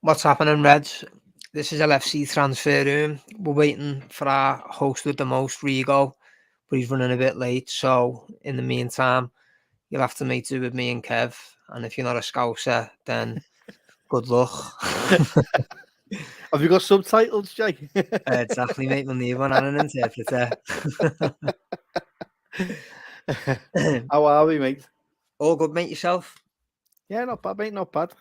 What's happening, Reds? This is LFC Transfer Room. We're waiting for our host with the most, Rigo, but he's running a bit late. So, in the meantime, you'll have to make do with me and Kev. And if you're not a Scouser, then good luck. Have you got subtitles, Jay? Exactly, mate. We'll need one and an interpreter. How are we, mate? All good, mate, yourself? Yeah, not bad, mate, not bad.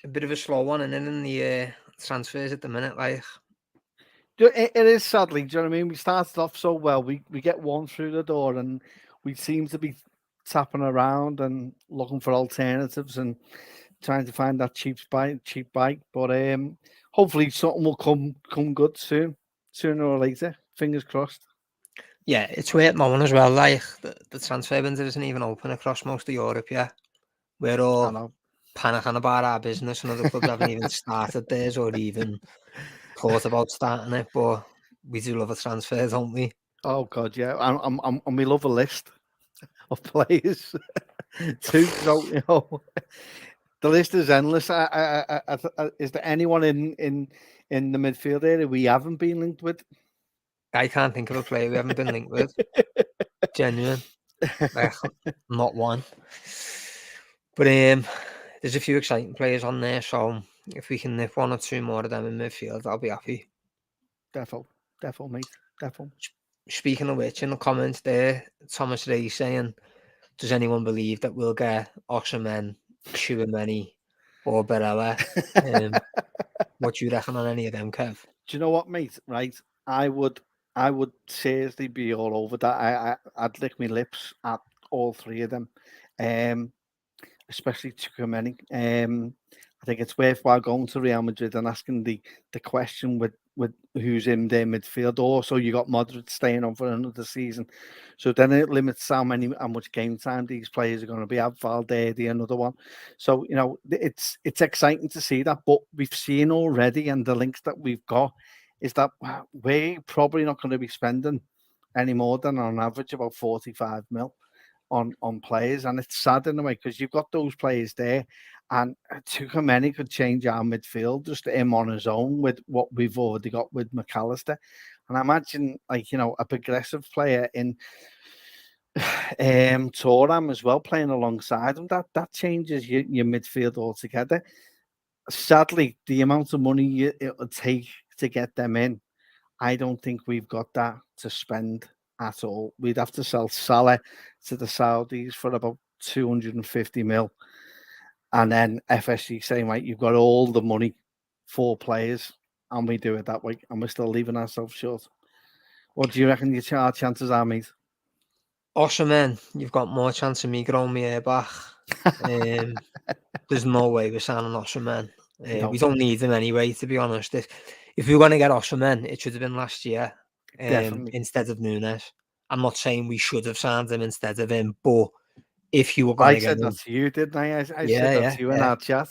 A bit of a slow one and in the transfers at the minute, like. It is sadly, do you know what I mean? We started off so well. We get one through the door and we seem to be tapping around and looking for alternatives and trying to find that cheap bike. But hopefully something will come good sooner or later. Fingers crossed. Yeah, it's weird knowing as well, like, the transfer window isn't even open across most of Europe yet. We're I all know. panicking about our business, and other clubs haven't even started theirs or even thought about starting it, but we do love a transfer, don't we? Oh God, yeah. And we love a list of players too. So the list is endless. Is there anyone in the midfield area we haven't been linked with? I can't think of a player we haven't been linked with. Genuine. Like, not one. But there's a few exciting players on there, so if we can nip one or two more of them in midfield, I'll be happy. Defo, mate. Defo. Speaking of which, in the comments there, Thomas Ray saying, does anyone believe that we'll get Osimhen, Chouameni, or Barella? What do you reckon on any of them, Kev? Do you know what, mate? Right, I would seriously be all over that. I'd lick my lips at all three of them, especially Tchouaméni. I think it's worthwhile going to Real Madrid and asking the question with who's in their midfield. Also, you got Modric staying on for another season, so then it limits how much game time these players are going to be. Have Valverde, another one. So it's exciting to see that, but we've seen already, and the links that we've got is that we're probably not going to be spending any more than on average about 45 mil on players, and it's sad in a way because you've got those players there, and Tchouaméni could change our midfield, just him on his own with what we've already got with McAllister. And I imagine, like, a progressive player in Thuram as well playing alongside him, that changes your midfield altogether. Sadly, the amount of money it would take to get them in, I don't think we've got that to spend at all. We'd have to sell Salah to the Saudis for about 250 mil. And then FSG saying, right, you've got all the money for players, and we do it that way, and we're still leaving ourselves short. What do you reckon our chances are, mate? Osimhen, you've got more chance of me growing my hair back. There's no way we're signing Osimhen. No, We don't need him anyway, to be honest. If we were going to get Osimhen, it should have been last year definitely. instead of Nunes. I'm not saying we should have signed him instead of him, but if you were going I to get said him... that to you, didn't I? I said that Yeah, to you in our chat.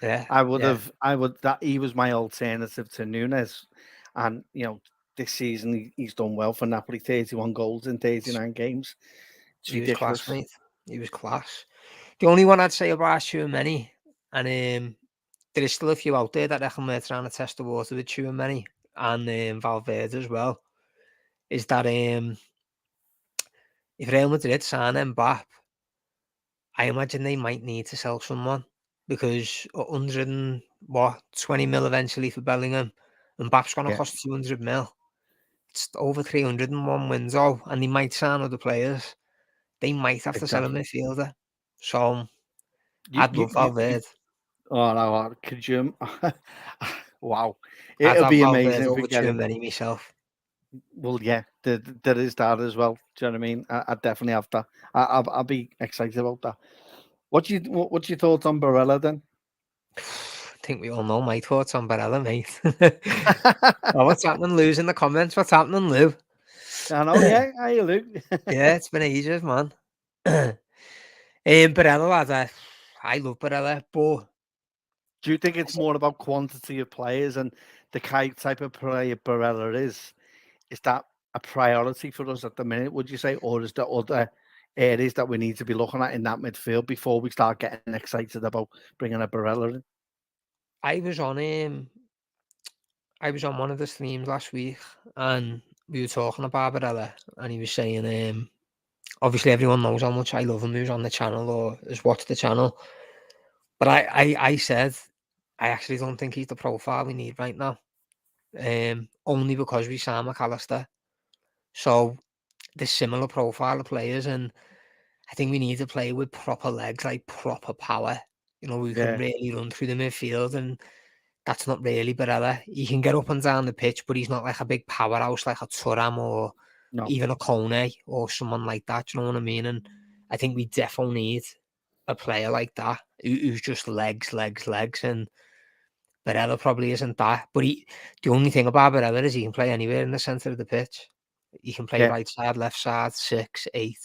yeah. That he was my alternative to Nunes. And, this season he's done well for Napoli, 31 goals in 39 games. It's He was ridiculous. class, mate. He was class. The only one I'd say about Chouameni, and there is still a few out there that reckon we're trying to test the water with Chouameni and Valverde as well, is that if Real Madrid sign Mbappe, I imagine they might need to sell someone because 20 mil eventually for Bellingham, and Mbappe's going to cost 200 mil. It's over 300 in one window, and they might sign other players. They might have to sell a midfielder. So I'd love Valverde. Oh no, could you? Wow, I'd it'll have be Valverde amazing if we over get him. Tchouameni myself. Well, yeah, there is that as well. Do you know what I mean? I definitely have that. I'll be excited about that. What's your thoughts on Barella then? I think we all know my thoughts on Barella, mate. Oh, what's happening, Lou's in the comments? What's happening, Lou? I know, yeah. Hey, Luke. Yeah, it's been ages, man. Barella, lad, I love Barella, but Do you think it's more about quantity of players and the type of player Barella is? Is that a priority for us at the minute, would you say? Or is there other areas that we need to be looking at in that midfield before we start getting excited about bringing a Barella in? I was on one of the streams last week, and we were talking about Barella, and he was saying, obviously everyone knows how much I love him who's on the channel or has watched the channel, but I said I actually don't think he's the profile we need right now, only because we signed McAllister. So there's similar profile of players, and I think we need to play with proper legs, like proper power. You know, we can Yeah, really run through the midfield, and that's not really Barella. He can get up and down the pitch, but he's not like a big powerhouse like a Thuram or no, even a Kone or someone like that. Do you know what I mean? And I think we definitely need a player like that who's just legs, legs, legs. And Barella probably isn't that. But the only thing about Barella is he can play anywhere in the centre of the pitch. He can play yeah. right side, left side, 6, 8.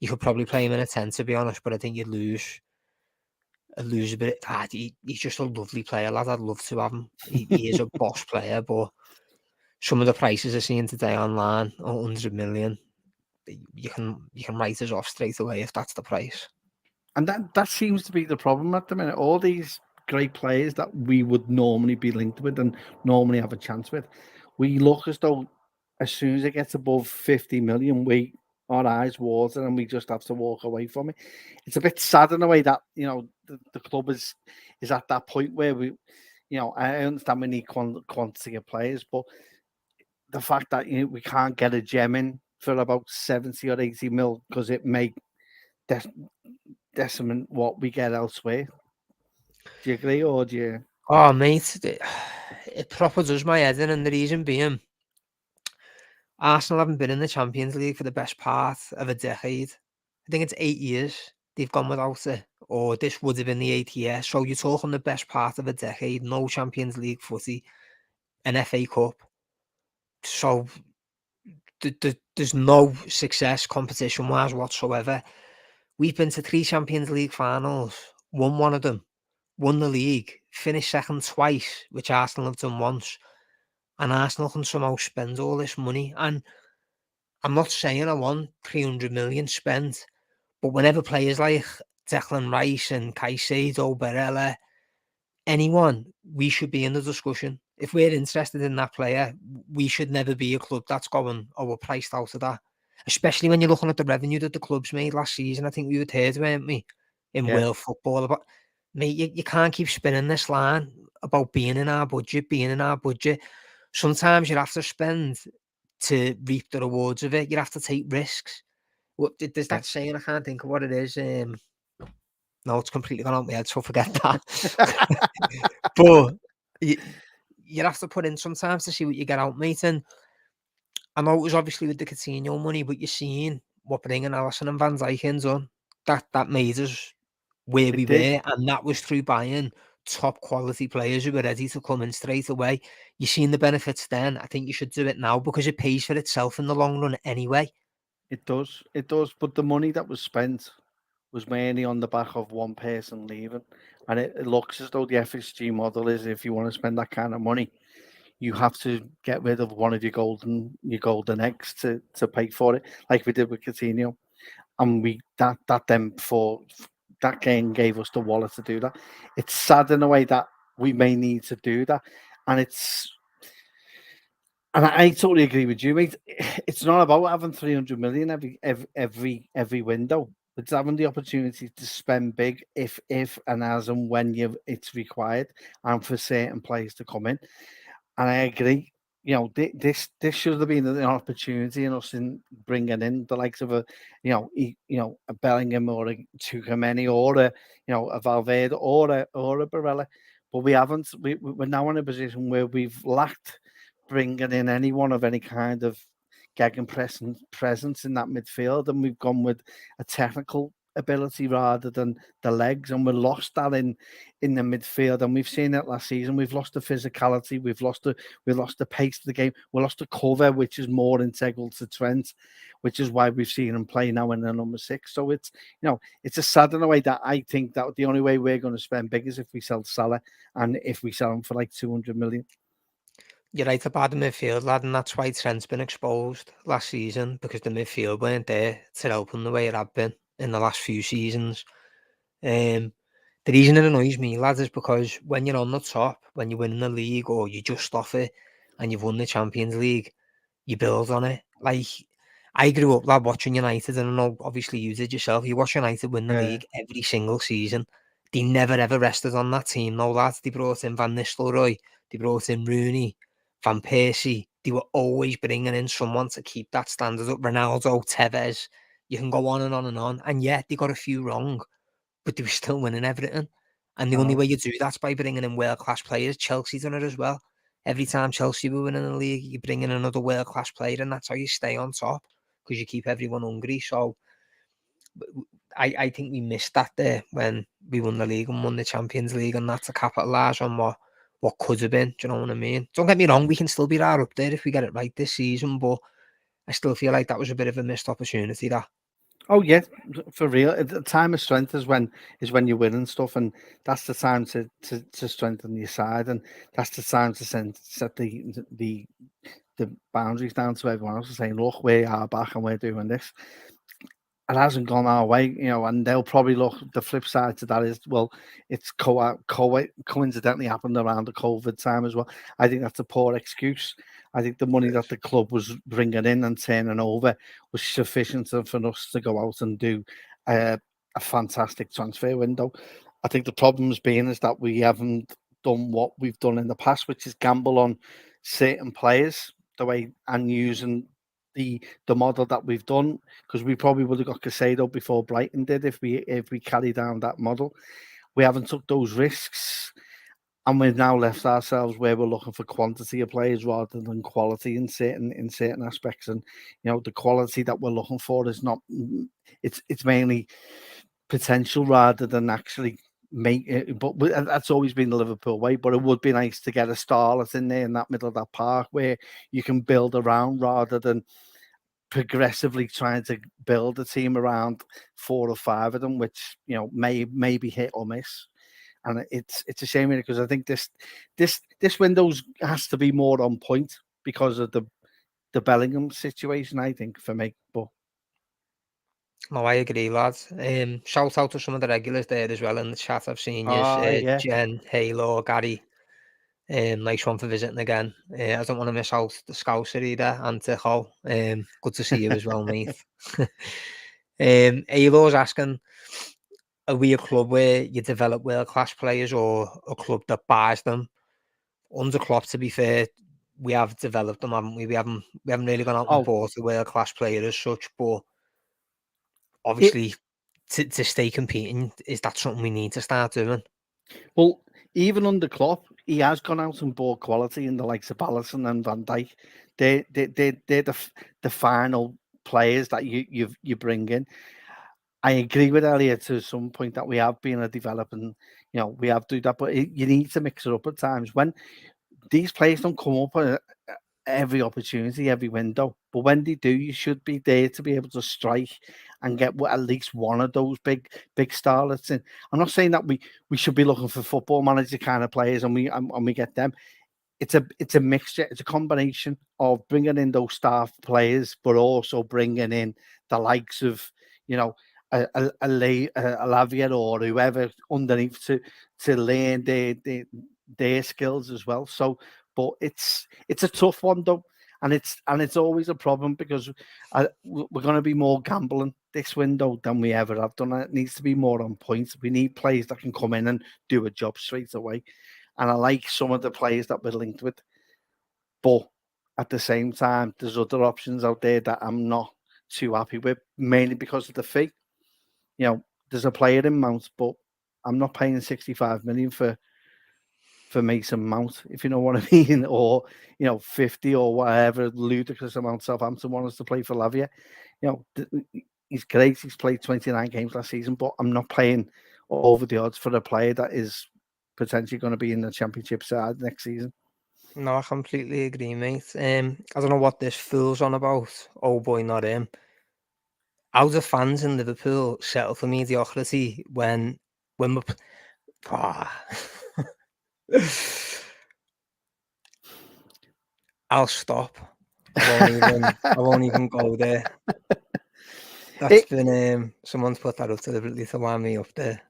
You could probably play him in a 10, to be honest, but I think you'd lose a bit. He's just a lovely player, lad. I'd love to have him. He is a boss player, but some of the prices I seen today online, 100 million, you can write us off straight away if that's the price. And that seems to be the problem at the minute. All these great players that we would normally be linked with and normally have a chance with, we look as though as soon as it gets above 50 million, our eyes water and we just have to walk away from it. It's a bit sad in a way that the club is at that point where I understand we need quantity of players, but the fact that we can't get a gem in for about 70 or 80 mil because it may decimate what we get elsewhere. Do you agree, or do you? Oh, mate, it proper does my head in, and the reason being, Arsenal haven't been in the Champions League for the best part of a decade. I think it's 8 years they've gone without it, or this would have been the 8th year. So you're talking the best part of a decade, no Champions League footy, an FA Cup. So there's no success competition-wise whatsoever. We've been to 3 Champions League finals, won one of them, won the league, finished second twice, which Arsenal have done once, and Arsenal can somehow spend all this money. And I'm not saying I want 300 million spent, but whenever players like Declan Rice and Caicedo, Barella, anyone, we should be in the discussion. If we're interested in that player, we should never be a club that's going, oh, we're priced out of that. Especially when you're looking at the revenue that the clubs made last season. I think we were third, weren't we, in Yeah, world football. But, mate, you can't keep spinning this line about being in our budget. Sometimes you have to spend to reap the rewards of it. You have to take risks. There's yeah. that saying, I can't think of what it is. No, it's completely gone out my head, so forget that. But you have to put in sometimes to see what you get out, mate. And I know it was obviously with the Coutinho money, but you're seeing what bringing Alisson and Van Dijk in done. That made us where It we did. were, and that was through buying top quality players who were ready to come in straight away. You've seen the benefits then. I think you should do it now because it pays for itself in the long run anyway. It does. It does. But the money that was spent was mainly on the back of one person leaving, and it looks as though the FSG model is if you want to spend that kind of money, you have to get rid of one of your golden eggs to pay for it, like we did with Coutinho, and we that then for that game gave us the wallet to do that. It's sad in a way that we may need to do that, and I totally agree with you, mate. It's not about having 300 million every window. It's having the opportunity to spend big if and as and when it's required, and for certain players to come in. And I agree. This should have been an opportunity in us in bringing in the likes of a Bellingham or a Tchouaméni or a Valverde or a Barella, but we haven't. We're now in a position where we've lacked bringing in anyone of any kind of presence in that midfield, and we've gone with a technical ability rather than the legs, and we lost that in the midfield, and we've seen it last season. We've lost the physicality, we've lost the pace of the game, we lost the cover, which is more integral to Trent, which is why we've seen him play now in the number 6. So it's a sad in a way that I think that the only way we're going to spend big is if we sell Salah, and if we sell him for like 200 million. You're right about the midfield, lad, and that's why Trent's been exposed last season because the midfield weren't there to help him the way it had been in the last few seasons. The reason it annoys me, lads, is because when you're on the top, when you're winning the league or you're just off it and you've won the Champions League, you build on it. Like, I grew up, lad, watching United, and I know, obviously, you did yourself. You watch United win the league every single season. They never, ever rested on that team, no, lads. They brought in Van Nistelrooy, they brought in Rooney, Van Persie. They were always bringing in someone to keep that standard up. Ronaldo, Tevez. You can go on and on and on. And yet, they got a few wrong, but they were still winning everything. And the only way you do that's by bringing in world-class players. Chelsea's done it as well. Every time Chelsea were winning the league, you bring in another world-class player, and that's how you stay on top, because you keep everyone hungry. So I think we missed that there when we won the league and won the Champions League, and that's a capitalise on what could have been. Do you know what I mean? Don't get me wrong, we can still be right up there if we get it right this season, but I still feel like that was a bit of a missed opportunity, that. Oh yeah, for real. The time of strength is when you're winning stuff, and that's the time to strengthen your side, and that's the time to set the boundaries down to everyone else and saying, look, we are back and we're doing this. It hasn't gone our way, and they'll probably look. The flip side to that is, well, it's coincidentally happened around the COVID time as well. I think that's a poor excuse. I think the money that the club was bringing in and turning over was sufficient for us to go out and do a fantastic transfer window. I think the problem's been is that we haven't done what we've done in the past, which is gamble on certain players and using the model that we've done, because we probably would have got Casado before Brighton did if we carried down that model. We haven't took those risks, and we've now left ourselves where we're looking for quantity of players rather than quality in certain aspects. And the quality that we're looking for is not. It's mainly potential rather than actually make it. But that's always been the Liverpool way. But it would be nice to get a starlet in there in that middle of that park where you can build around rather than progressively trying to build a team around 4 or 5 of them, which may be hit or miss. And it's a shame because I think this window has to be more on point because of the Bellingham situation, I think, for me. But No, I agree, lads. Shout out to some of the regulars there as well in the chat. I've seen you, yeah. Jen, Halo, Gary. Nice one for visiting again. I don't want to miss out the Scouser either, and Ticho. Good to see you as well, mate. Halo's asking, are we a club where you develop world-class players or a club that buys them? Under Klopp, to be fair, we have developed them, haven't we? We haven't really gone out and bought a world-class player as such, but obviously to stay competing, is that something we need to start doing? Well, even under Klopp, he has gone out and bought quality in the likes of Alisson and Van Dijk. They're the final players that you bring in. I agree with Elliot to some point that we have been a developing, we have do that, but you need to mix it up at times. When these players don't come up every opportunity, every window, but when they do, you should be there to be able to strike and get at least one of those big starlets in. I'm not saying that we should be looking for football manager kind of players and we get them. It's a mixture. It's a combination of bringing in those star players, but also bringing in the likes of a Lavia or whoever underneath to learn their skills as well. So, but it's a tough one though, and it's always a problem because we're going to be more gambling this window than we ever have done. It needs to be more on point. We need players that can come in and do a job straight away. And I like some of the players that we're linked with. But at the same time, there's other options out there that I'm not too happy with, mainly because of the fee. There's a player in Mount, but I'm not paying 65 million for Mason Mount, if you know what I mean, or 50 or whatever ludicrous amount Southampton want us to play for Lavia. He's great. He's played 29 games last season, but I'm not paying over the odds for a player that is potentially going to be in the Championship side next season. No, I completely agree, mate. I don't know what this fool's on about. Oh boy, not him. How do fans in Liverpool settle for mediocrity when we're... I'll stop. I won't even go there. That's been someone's put that up deliberately to wind me up there.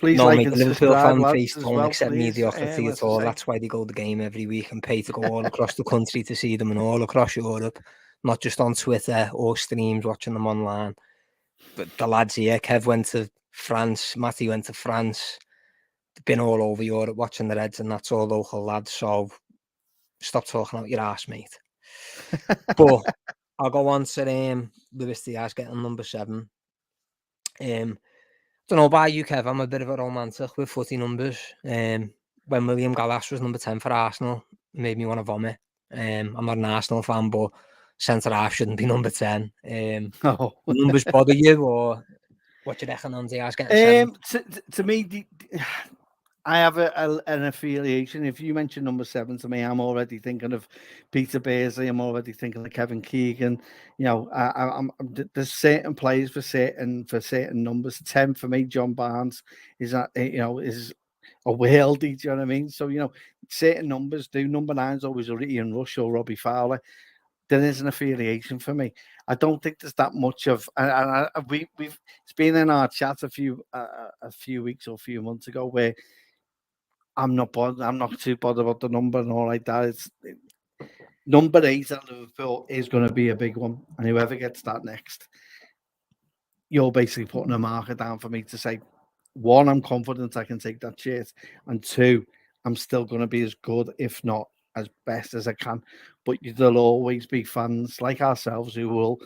Please No, like mate, and the Liverpool subscribe, fan lads, base as don't well, accept please. mediocrity As at I all. say. That's why they go to the game every week and pay to go all across the country to see them and all across Europe, not just on Twitter or streams watching them online. But the lads here, Kev went to France, Matty went to France, they've been all over Europe watching the Reds, and that's all local lads. So stop talking out your ass, mate. But I'll go on to Luis Diaz getting number 7. Don't know about you, Kev. I'm a bit of a romantic with footy numbers. When William Gallas was number 10 for Arsenal, it made me want to vomit. I'm not an Arsenal fan, but centre half shouldn't be number 10. Oh. Numbers bother you, or what do you reckon on Diaz getting 7? To me, I have an affiliation. If you mention number 7 to me, I'm already thinking of Peter Beardsley. I'm already thinking of Kevin Keegan. You know, there's certain players for certain numbers. 10 for me, John Barnes is is a worldie. Do you know what I mean? So certain numbers do. Number 9's always a Ian Rush or Robbie Fowler. There is an affiliation for me. I don't think there's that much of, and we've it's been in our chat a few weeks or a few months ago where I'm not bothered. I'm not too bothered about the number and all like that. Number 8 at Liverpool is going to be a big one, and whoever gets that next, you're basically putting a marker down for me to say, 1, I'm confident I can take that shirt, and 2, I'm still going to be as good, if not as best as I can. But there'll always be fans like ourselves who will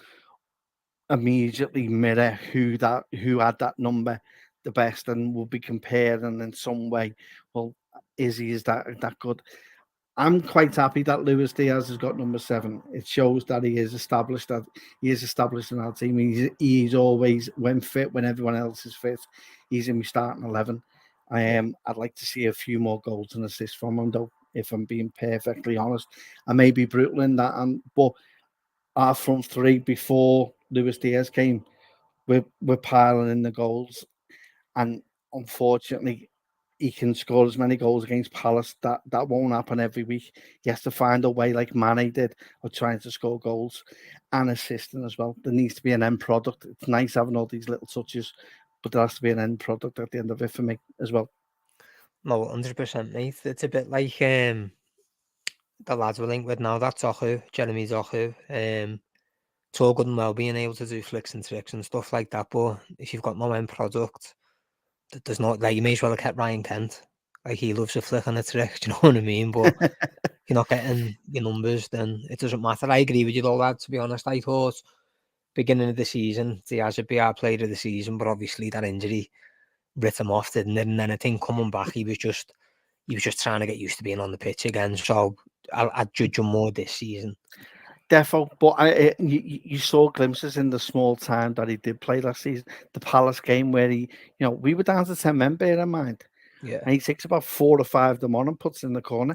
immediately mirror who had that number the best and will be comparing in some way. Well, is that good? I'm quite happy that Luis Diaz has got number 7. It shows that he is established in our team. He's always, when fit, when everyone else is fit, he's in my starting 11. I'd like to see a few more goals and assists from him, though, if I'm being perfectly honest. I may be brutal in that, but our front 3 before Luis Diaz came, we're piling in the goals, and unfortunately, he can score as many goals against Palace. That won't happen every week. He has to find a way, like Mane did, of trying to score goals and assisting as well. There needs to be an end product. It's nice having all these little touches, but there has to be an end product at the end of it for me as well. No, 100%, mate. It's a bit like the lads we're linked with now. That's Jeremy Zohu. It's all good and well being able to do flicks and tricks and stuff like that, but if you've got no end product, there's not, like, you may as well have kept Ryan Kent. Like, he loves a flick and a trick, do you know what I mean? But if you're not getting your numbers, then it doesn't matter. I agree with you though, lad, to be honest. I thought beginning of the season, Diaz would be our player of the season, but obviously that injury ripped him off, didn't it? And then I think coming back, he was just trying to get used to being on the pitch again. So I'd judge him more this season. Defo, but you saw glimpses in the small time that he did play last season. The Palace game where we were down to 10 men, bear in mind. Yeah. And he takes about 4 or 5 of them on and puts in the corner.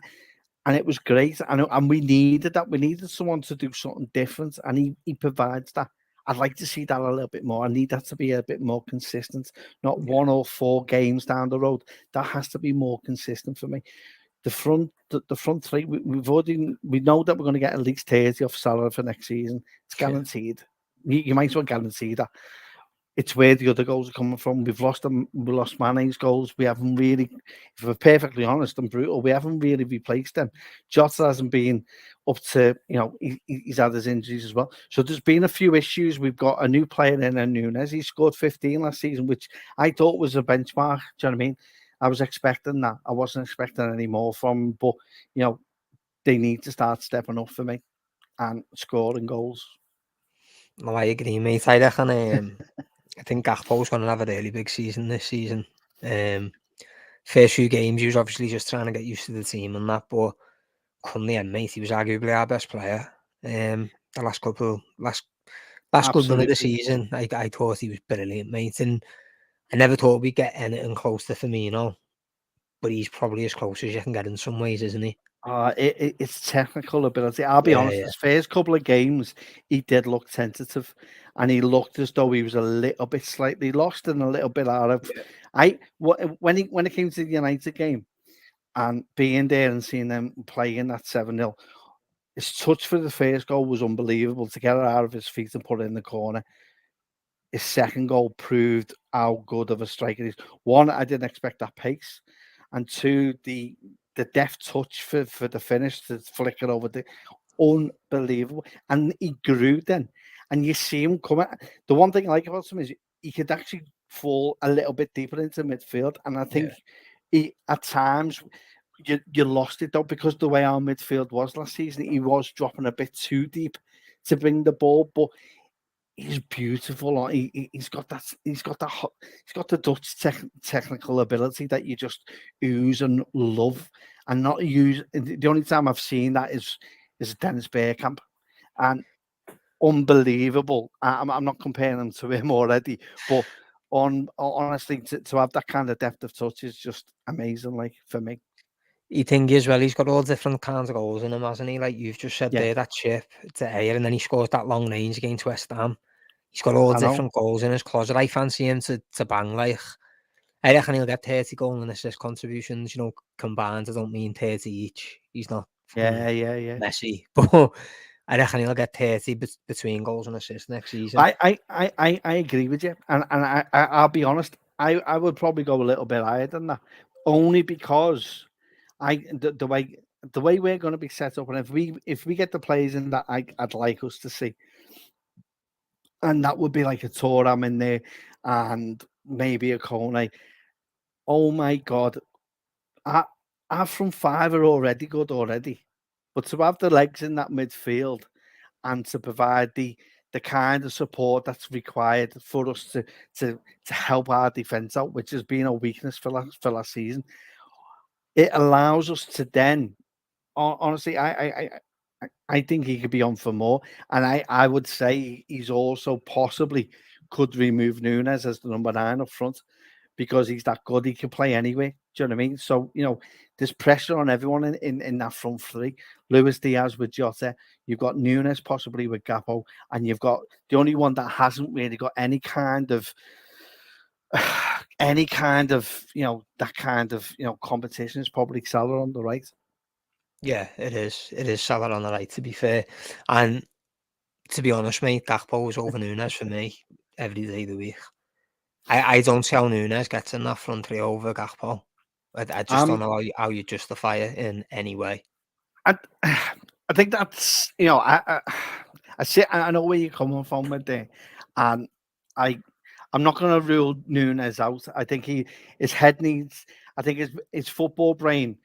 And it was great. And we needed that. We needed someone to do something different. And he provides that. I'd like to see that a little bit more. I need that to be a bit more consistent. Not 1 or 4 games down the road. That has to be more consistent for me. The front 3, we know that we're going to get at least 30 off Salah for next season. It's guaranteed. You might as well guarantee that. It's where the other goals are coming from. We lost Mane's goals. We haven't really, if we're perfectly honest and brutal, we haven't really replaced them. Jota hasn't been up to, he's had his injuries as well. So there's been a few issues. We've got a new player in Núñez. He scored 15 last season, which I thought was a benchmark. Do you know what I mean? I was expecting that. I wasn't expecting any more from him, but, they need to start stepping up for me and scoring goals. No, I agree, mate. I reckon, I think Gakpo's going to have a really big season this season. First few games, he was obviously just trying to get used to the team and that, but come the end, mate, he was arguably our best player. The last good run of the season, I thought he was brilliant, mate. And I never thought we'd get anything close to Firmino, but he's probably as close as you can get in some ways, isn't he? It's technical ability. I'll be honest, his first couple of games, he did look tentative, and he looked as though he was a little bit slightly lost and a little bit out of. When it came to the United game, and being there and seeing them playing that 7-0, his touch for the first goal was unbelievable, to get it out of his feet and put it in the corner. his second goal proved how good of a striker he is. One, I didn't expect that pace, and two, the deft touch for the finish to flick it over the unbelievable. And he grew then, and you see him coming. The one thing I like about him is he could actually fall a little bit deeper into midfield, and I think he at times you lost it though, because the way our midfield was last season, he was dropping a bit too deep to bring the ball, but he's beautiful. He's got that. He's got the Dutch technical ability that you just ooze and love, and not use. The only time I've seen that is Dennis Bergkamp, and unbelievable. I'm not comparing him to him already, but honestly, to have that kind of depth of touch is just amazing. Like, for me, You think as well, he's got all different kinds of goals in him, hasn't he? Like you've just said yeah, there, that chip to air, and then he scores that long range against West Ham. He's got all I know. different goals in his closet. I fancy him to bang, like, I reckon he'll get 30 goal and assist contributions, combined. I don't mean 30 each. He's not Yeah, fucking yeah. Messi, but I reckon he'll get 30 between goals and assists next season. I agree with you, and I'll be honest. I would probably go a little bit higher than that, only because the way we're going to be set up, and if we get the players in that I'd like us to see, and that would be like a Thuram in there, and maybe a Kone. Oh my God, our front five are already good already, but to have the legs in that midfield and to provide the kind of support that's required for us to help our defense out, which has been a weakness for last season, it allows us to then honestly, I think he could be on for more, and I would say he's also possibly could remove Nunes as the number 9 up front, because he's that good. He can play anyway. Do you know what I mean? So, there's pressure on everyone in that front three. Luis Diaz with Jota. You've got Nunes possibly with Gakpo, and you've got the only one that hasn't really got any kind of that kind of competition is probably Salah on the right. Yeah, it is. It is Salah on the right, to be fair. And to be honest, mate, Gakpo is over Nunes for me every day of the week. I don't see how Nunes gets in that front three over Gakpo. I just don't know how you justify it in any way. I think that's I know where you're coming from with it, and I'm not going to rule Nunes out. I think his head needs. I think his football brain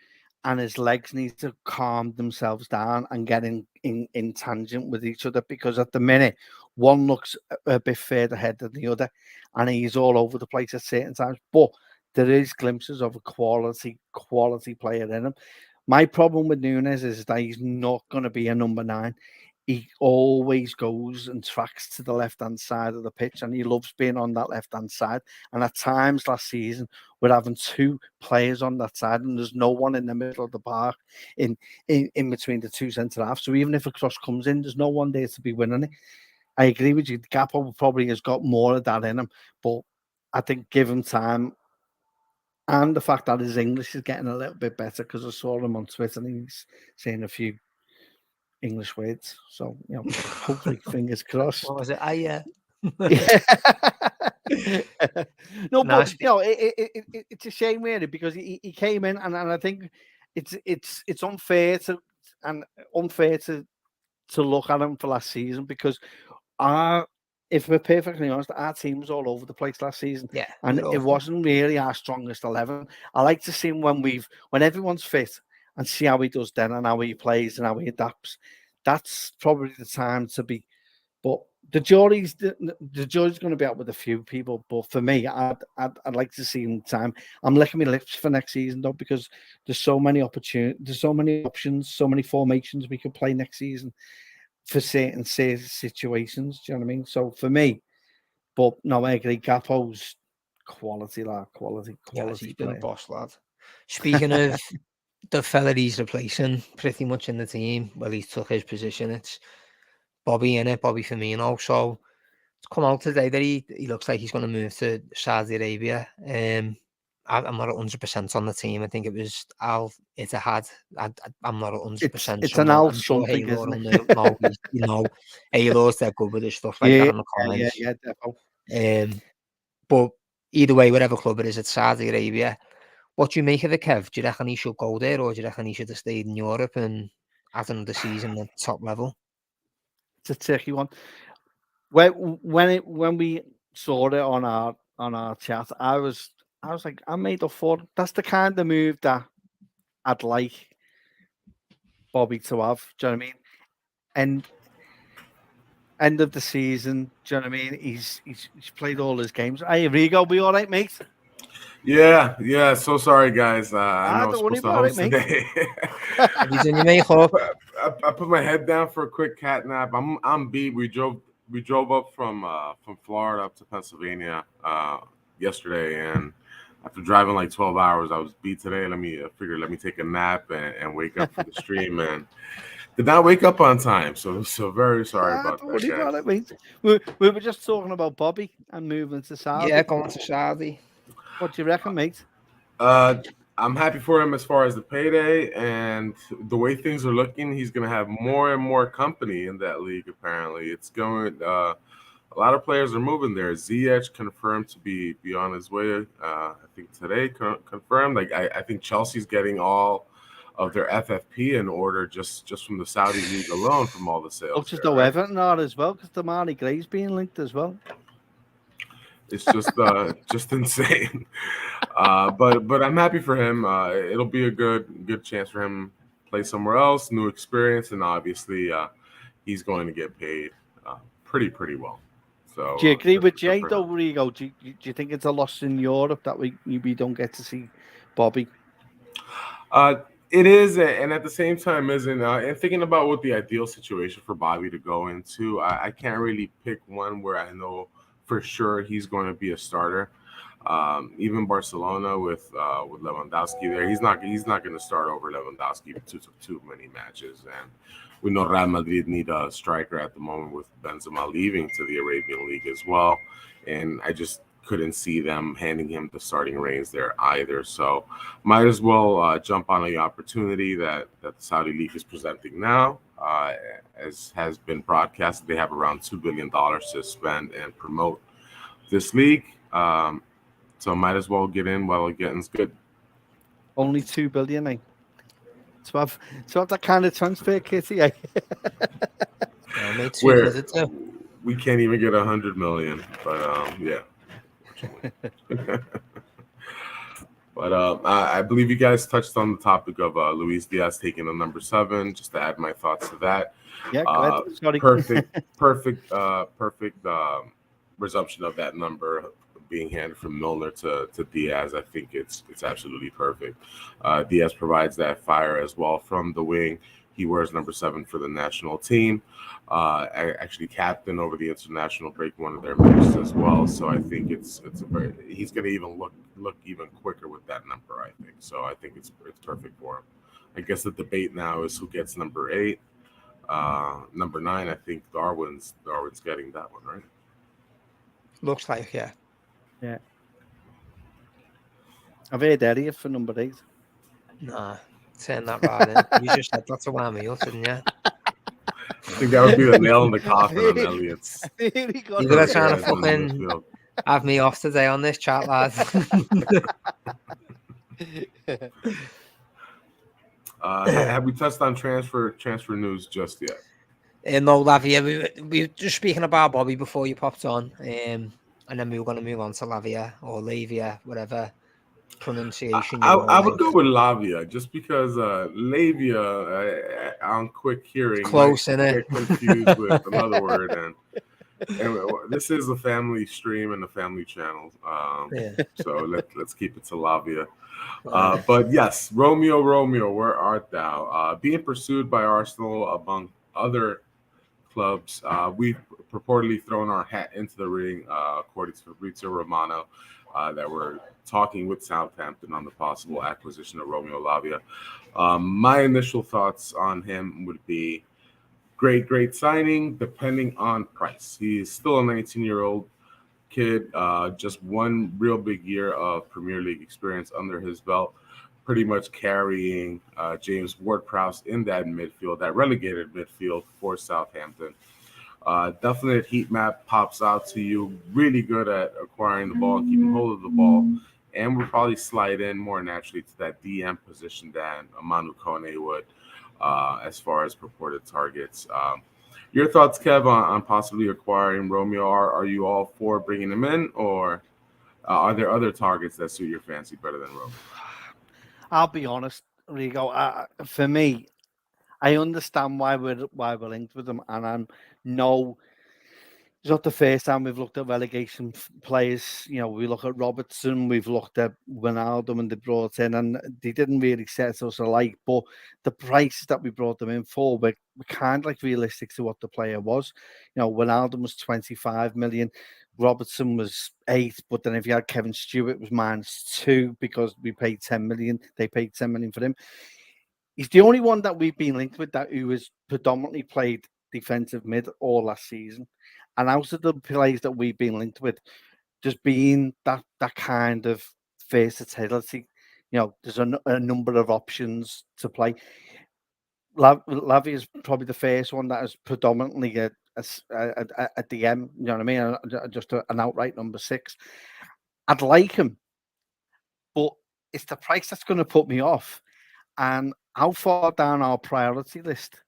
and his legs need to calm themselves down and get in tangent with each other, because at the minute one looks a bit further ahead than the other, and he's all over the place at certain times. But there is glimpses of a quality player in him. My problem with Nunes is that he's not going to be a number 9. He always goes and tracks to the left-hand side of the pitch, and he loves being on that left-hand side. And at times last season, we're having 2 players on that side, and there's no one in the middle of the park in between the 2 centre-halves. So even if a cross comes in, there's no one there to be winning it. I agree with you. Gakpo probably has got more of that in him, but I think give him time. And the fact that his English is getting a little bit better, because I saw him on Twitter and he's saying a few English words. So, hopefully, fingers crossed. What was it? Yeah. No, Nah, but it's a shame really, because he came in, and I think it's unfair to look at him for last season, because if we're perfectly honest, our team was all over the place last season, yeah, and it wasn't really our strongest 11. I like to see him when everyone's fit, and see how he does then, and how he plays and how he adapts. That's probably the time to be. But the jury's going to be out with a few people. But for me, I'd like to see him time. I'm licking my lips for next season though, because there's so many opportunities, there's so many options, so many formations we could play next season for certain situations. Do you know what I mean? So for me, but no, I agree. Gakpo's quality, lad. Quality he's been a player. boss, lad. Speaking of the fella he's replacing pretty much in the team, well, he took his position. It's Bobby Firmino. So it's come out today that he looks like he's going to move to Saudi Arabia. I'm not 100% on the team. I think it was Al Ittihad. I'm not 100% It's an sure. Al I'm sure something, Halo isn't will it? know. Halo's they're good with this stuff like that Yeah, in the comments. yeah, definitely. But either way, whatever club it is, it's Saudi Arabia. What do you make of it, Kev? Do you reckon he should go there, or do you reckon he should have stayed in Europe and had another season at top level? It's a tricky one. When we saw it on our chat, I was like, I made up for it. That's the kind of move that I'd like Bobby to have. Do you know what I mean? And end of the season, do you know what I mean? He's played all his games. Hey, Rigo, be all right, mate? Yeah. So sorry, guys. I know I was don't worry supposed to about it, host mate. today. Have you done your makeup? I put my head down for a quick cat nap. I'm beat. We drove up from Florida up to Pennsylvania yesterday, and after driving like 12 hours, I was beat today. Let me take a nap and wake up for the stream, and did not wake up on time. So very sorry about Don't that, worry about guys. it, mate. We were just talking about Bobby and moving to Saudi. Yeah, going to Saudi. What do you reckon, mate? I'm happy for him as far as the payday and the way things are looking. He's going to have more and more company in that league. Apparently, it's going. A lot of players are moving there. Ziyech confirmed to be on his way. I think today confirmed. Like I think Chelsea's getting all of their FFP in order just from the Saudi league alone from all the sales. Looks as though Everton are as well, because Damari Gray's being linked as well. It's just insane. But I'm happy for him. It'll be a good chance for him to play somewhere else, new experience, and obviously he's going to get paid pretty well. So do you agree with Jay though, Rigo? Do you think it's a loss in Europe that we don't get to see Bobby? It is, and at the same time isn't. And thinking about what the ideal situation for Bobby to go into, I can't really pick one where I know for sure he's going to be a starter. Even Barcelona with Lewandowski there, he's not going to start over Lewandowski too many matches, and we know Real Madrid need a striker at the moment with Benzema leaving to the Arabian League as well, and I just couldn't see them handing him the starting reins there either. So might as well jump on the opportunity that the Saudi League is presenting now. As has been broadcasted, they have around $2 billion to spend and promote this league. So might as well get in while getting's good. Only $2 billion, eh? To have that kind of transfer kitty, eh? Mate, we can't even get 100 million, but yeah. But I believe you guys touched on the topic of Luis Diaz taking the number 7. Just to add my thoughts to that. Yeah, go ahead. Sorry. Perfect resumption of that number being handed from Milner to Diaz. I think it's absolutely perfect. Diaz provides that fire as well from the wing. He wears number 7 for the national team. Actually captain over the international break one of their matches as well. So I think he's going to even look even quicker with that number. I think so. I think it's perfect for him. I guess the debate now is who gets number 8. Number 9. I think Darwin's getting that one, right? Looks like yeah. I've heard Elliot for number 8. Nah, saying that right. You just said that's a whammy, didn't you? I think that would be the nail in the coffin on Elliot's. You're gonna try to fucking have me off today on this chat, lads. Have we touched on transfer news just yet? No, Lavia. We were just speaking about Bobby before you popped on, and then we were going to move on to Lavia or Lavia, whatever pronunciation. I would go with Lavia just because Lavia on quick hearing close, innit? Get confused with another word, and this is a family stream and a family channel, so let's keep it to Lavia. But yes, Romeo, where art thou? Being pursued by Arsenal among other clubs. We've purportedly thrown our hat into the ring, according to Fabrizio Romano, that we're talking with Southampton on the possible acquisition of Romeo Lavia. My initial thoughts on him would be great signing, depending on price. He's still a 19-year-old kid, just one real big year of Premier League experience under his belt, pretty much carrying James Ward-Prowse in that midfield, that relegated midfield for Southampton. Definite heat map pops out to you. Really good at acquiring the ball and keeping hold of the ball. And we'll probably slide in more naturally to that DM position than Manu Kone would as far as purported targets. Your thoughts, Kev, on possibly acquiring Romeo? Are you all for bringing him in, or are there other targets that suit your fancy better than Romeo? I'll be honest, Rigo. For me, I understand why we're linked with them, and I know it's not the first time we've looked at relegation players. You know, we look at Robertson, we've looked at Wijnaldum, and they brought in, and they didn't really set us alike. But the prices that we brought them in for were kind of like realistic to what the player was. You know, Wijnaldum was 25 million, Robertson was 8, but then if you had Kevin Stewart, it was -2 because we paid 10 million. They paid 10 million for him. He's the only one that we've been linked with who has predominantly played defensive mid all last season. And out of the players that we've been linked with, just being that kind of versatility, you know, there's a number of options to play. Lavia is probably the first one that is predominantly a DM, you know what I mean? Just an outright number 6. I'd like him, but it's the price that's going to put me off. And how far down our priority list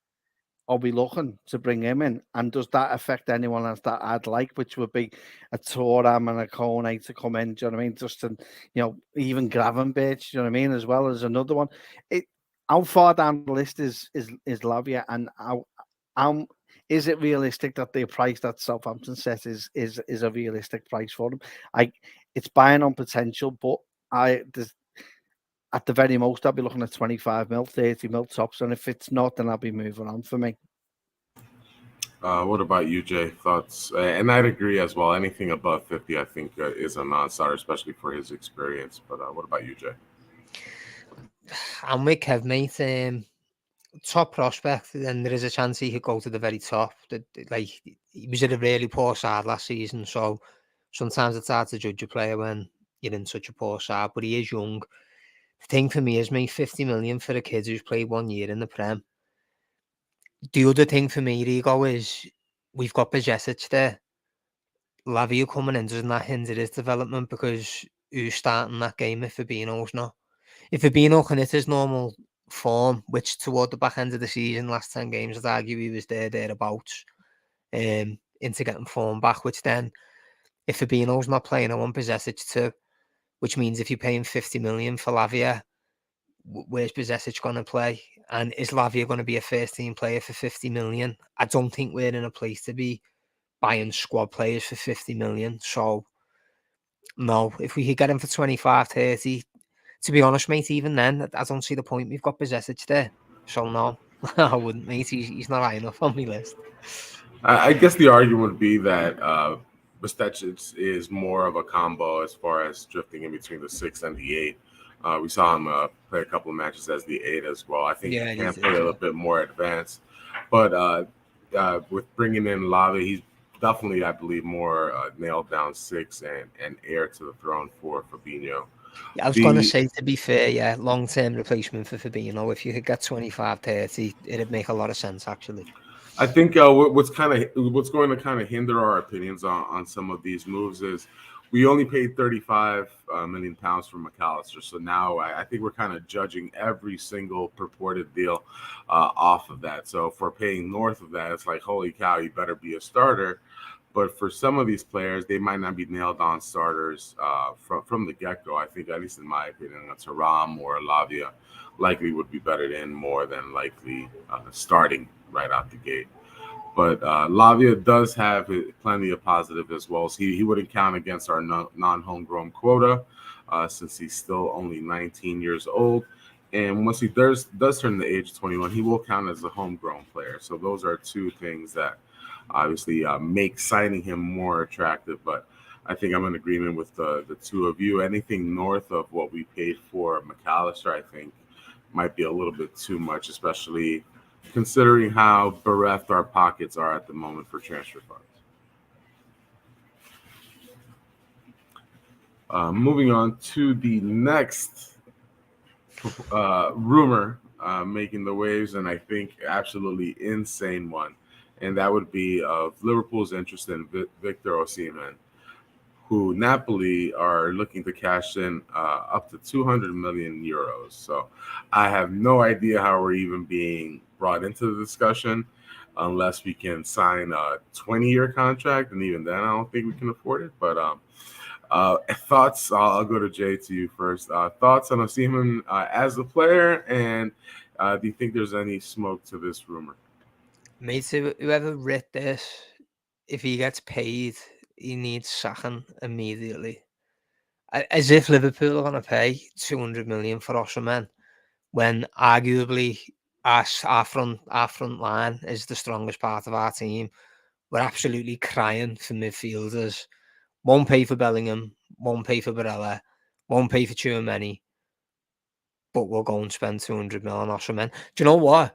are we looking to bring him in? And does that affect anyone else that I'd like, which would be a Thuram and a Kone to come in? Do you know what I mean? Just to, you know, even Gravenberch, do you know what I mean? As well as another one. How far down the list is Lavia, and how is it realistic that the price that Southampton set is a realistic price for them? It's buying on potential, but at the very most, I'll be looking at 25 mil, 30 mil tops. And if it's not, then I'll be moving on for me. What about you, Jay? Thoughts? And I'd agree as well. Anything above 50, I think, is a non-starter, especially for his experience. But what about you, Jay? I'm with Kev, mate. Top prospect, then there is a chance he could go to the very top. Like, he was at a really poor side last season, so sometimes it's hard to judge a player when you're in such a poor side, but he is young. The thing for me is, mate, 50 million for a kid who's played 1 year in the Prem. The other thing for me, Rigo, is we've got Bajesic there. Lavia coming in, doesn't that hinder his development? Because who's starting that game if Fabinho's not? If Fabinho can hit his normal form, which toward the back end of the season, last 10 games, I'd argue he was thereabouts, into getting form back, which then, if Fabinho's not playing, I want Bajesic too, which means if you're paying 50 million for Lavia, where's Bajesic going to play? And is Lavia going to be a first team player for 50 million? I don't think we're in a place to be buying squad players for 50 million. So, no, if we could get him for 25, 30, to be honest, mate, even then, I don't see the point. We've got Bajesic there. So, no, I wouldn't, mate. He's not high enough on my list. I guess the argument would be that Bajesic is more of a combo as far as drifting in between the 6 and the 8. We saw him play a couple of matches as the 8 as well. I think he can play a little bit more advanced. But with bringing in Lavia, he's definitely, I believe, more nailed down 6 and heir to the throne for Fabinho. Yeah, I was going to say, to be fair, yeah, long-term replacement for Fabinho. If you could get 25, 30, it'd make a lot of sense, actually. I think what's going to kind of hinder our opinions on some of these moves is we only paid 35 million pounds for McAllister. So now I think we're kind of judging every single purported deal off of that. So if we're paying north of that, it's like, holy cow, you better be a starter. But for some of these players, they might not be nailed on starters from the get-go. I think, at least in my opinion, a Thuram or a Lavia likely would be better in more than likely starting right out the gate. But Lavia does have plenty of positive as well. So he wouldn't count against our non-homegrown quota since he's still only 19 years old. And once he does turn the age of 21, he will count as a homegrown player. So those are two things that obviously make signing him more attractive. But I think I'm in agreement with the two of you. Anything north of what we paid for McAllister, I think, might be a little bit too much, especially considering how bereft our pockets are at the moment for transfer funds. Moving on to the next rumor making the waves, and I think absolutely insane one. and that would be of Liverpool's interest in Victor Osimhen, who Napoli are looking to cash in up to 200 million euros. So I have no idea how we're even being brought into the discussion unless we can sign a 20-year contract, and even then I don't think we can afford it. But thoughts? I'll go to Jay, to you first. Thoughts on Osimhen as a player, and do you think there's any smoke to this rumor? Mate, whoever writ this, if he gets paid, he needs sacking immediately. As if Liverpool are going to pay 200 million for Osimhen, when arguably our front line is the strongest part of our team. We're absolutely crying for midfielders. Won't pay for Bellingham, won't pay for Barella, won't pay for Tchouaméni, but we'll go and spend 200 million on Osimhen. Do you know what?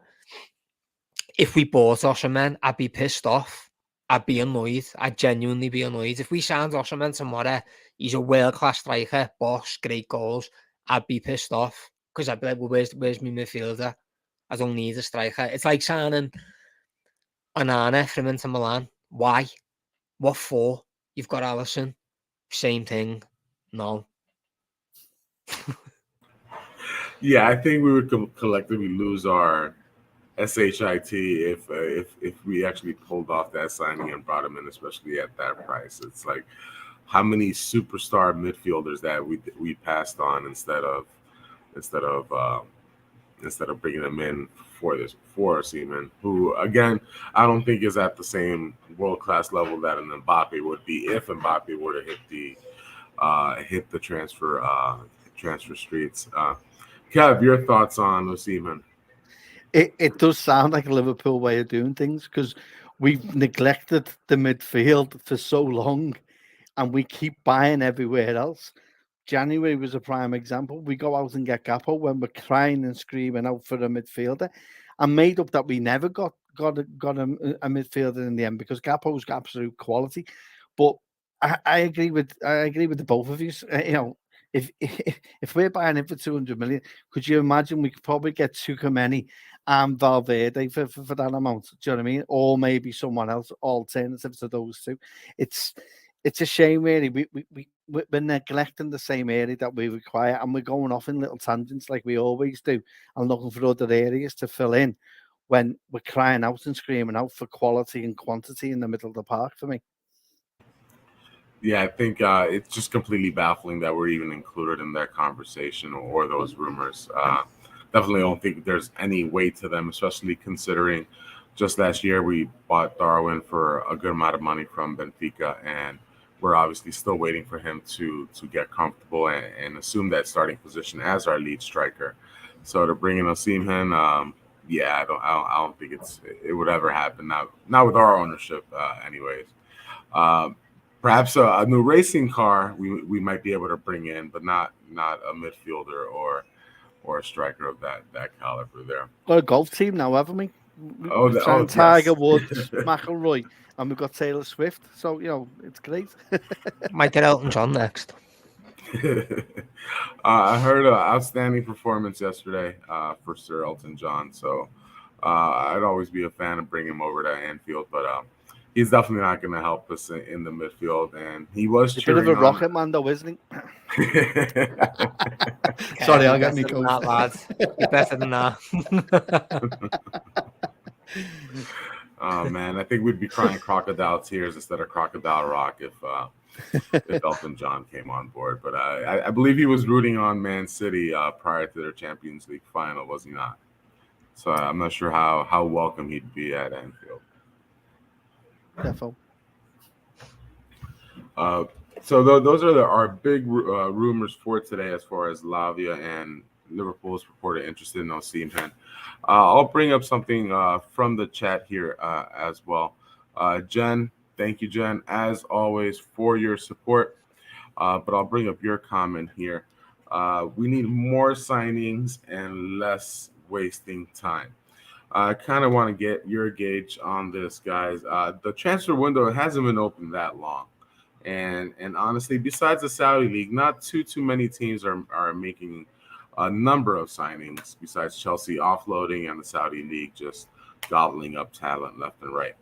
If we bought Osimhen, I'd be pissed off. I'd be annoyed. I'd genuinely be annoyed. If we signed Osimhen tomorrow, he's a world-class striker, boss, great goals, I'd be pissed off because I'd be like, well, where's my midfielder? I don't need a striker. It's like signing Onana from Inter Milan. Why? What for? You've got Alisson. Same thing. No. Yeah, I think we would collectively lose our SHIT if we actually pulled off that signing and brought him in, especially at that price. It's like how many superstar midfielders that we passed on instead of bringing them in for Osimhen, who again I don't think is at the same world class level that an Mbappe would be if Mbappe were to hit the transfer streets. Kev, your thoughts on Osimhen? It does sound like a Liverpool way of doing things because we've neglected the midfield for so long, and we keep buying everywhere else. January was a prime example. We go out and get Gakpo when we're crying and screaming out for a midfielder, and made up that we never got a midfielder in the end because Gakpo's got absolute quality. But I agree with the both of you. If we're buying it for 200 million, could you imagine we could probably get Tchouaméni and Valverde for that amount? Do you know what I mean? Or maybe someone else alternative to those two. It's a shame, really. We're neglecting the same area that we require, and we're going off in little tangents like we always do, and looking for other areas to fill in when we're crying out and screaming out for quality and quantity in the middle of the park. For me. Yeah, I think it's just completely baffling that we're even included in that conversation or those rumors. Definitely don't think there's any weight to them, especially considering just last year we bought Darwin for a good amount of money from Benfica, and we're obviously still waiting for him to get comfortable and assume that starting position as our lead striker. So to bring in Osimhen, yeah, I don't think it would ever happen. Not with our ownership, anyways. Perhaps a new racing car we might be able to bring in, but not a midfielder or a striker of that caliber there. Got a golf team now, haven't we? Tiger Woods, McIlroy, and we've got Taylor Swift. So it's great. Might get Elton John next. I heard an outstanding performance yesterday for Sir Elton John. So I'd always be a fan of bringing him over to Anfield, but he's definitely not going to help us in the midfield. And he was a bit of a rocket man, though, isn't he? Sorry, I got me going. Lads. You're better than that. Oh man, I think we'd be crying crocodile tears instead of crocodile rock if Elton John came on board. But I believe he was rooting on Man City prior to their Champions League final, was he not? So I'm not sure how welcome he'd be at Anfield. Definitely. So those are our big rumors for today as far as Lavia and Liverpool's reported interest in Osimhen. I'll bring up something from the chat here as well. Jen, thank you, Jen, as always, for your support. But I'll bring up your comment here. We need more signings and less wasting time. I kind of want to get your gauge on this, guys. The transfer window hasn't been open that long. And honestly, besides the Saudi League, not too many teams are making a number of signings besides Chelsea offloading and the Saudi League just gobbling up talent left and right.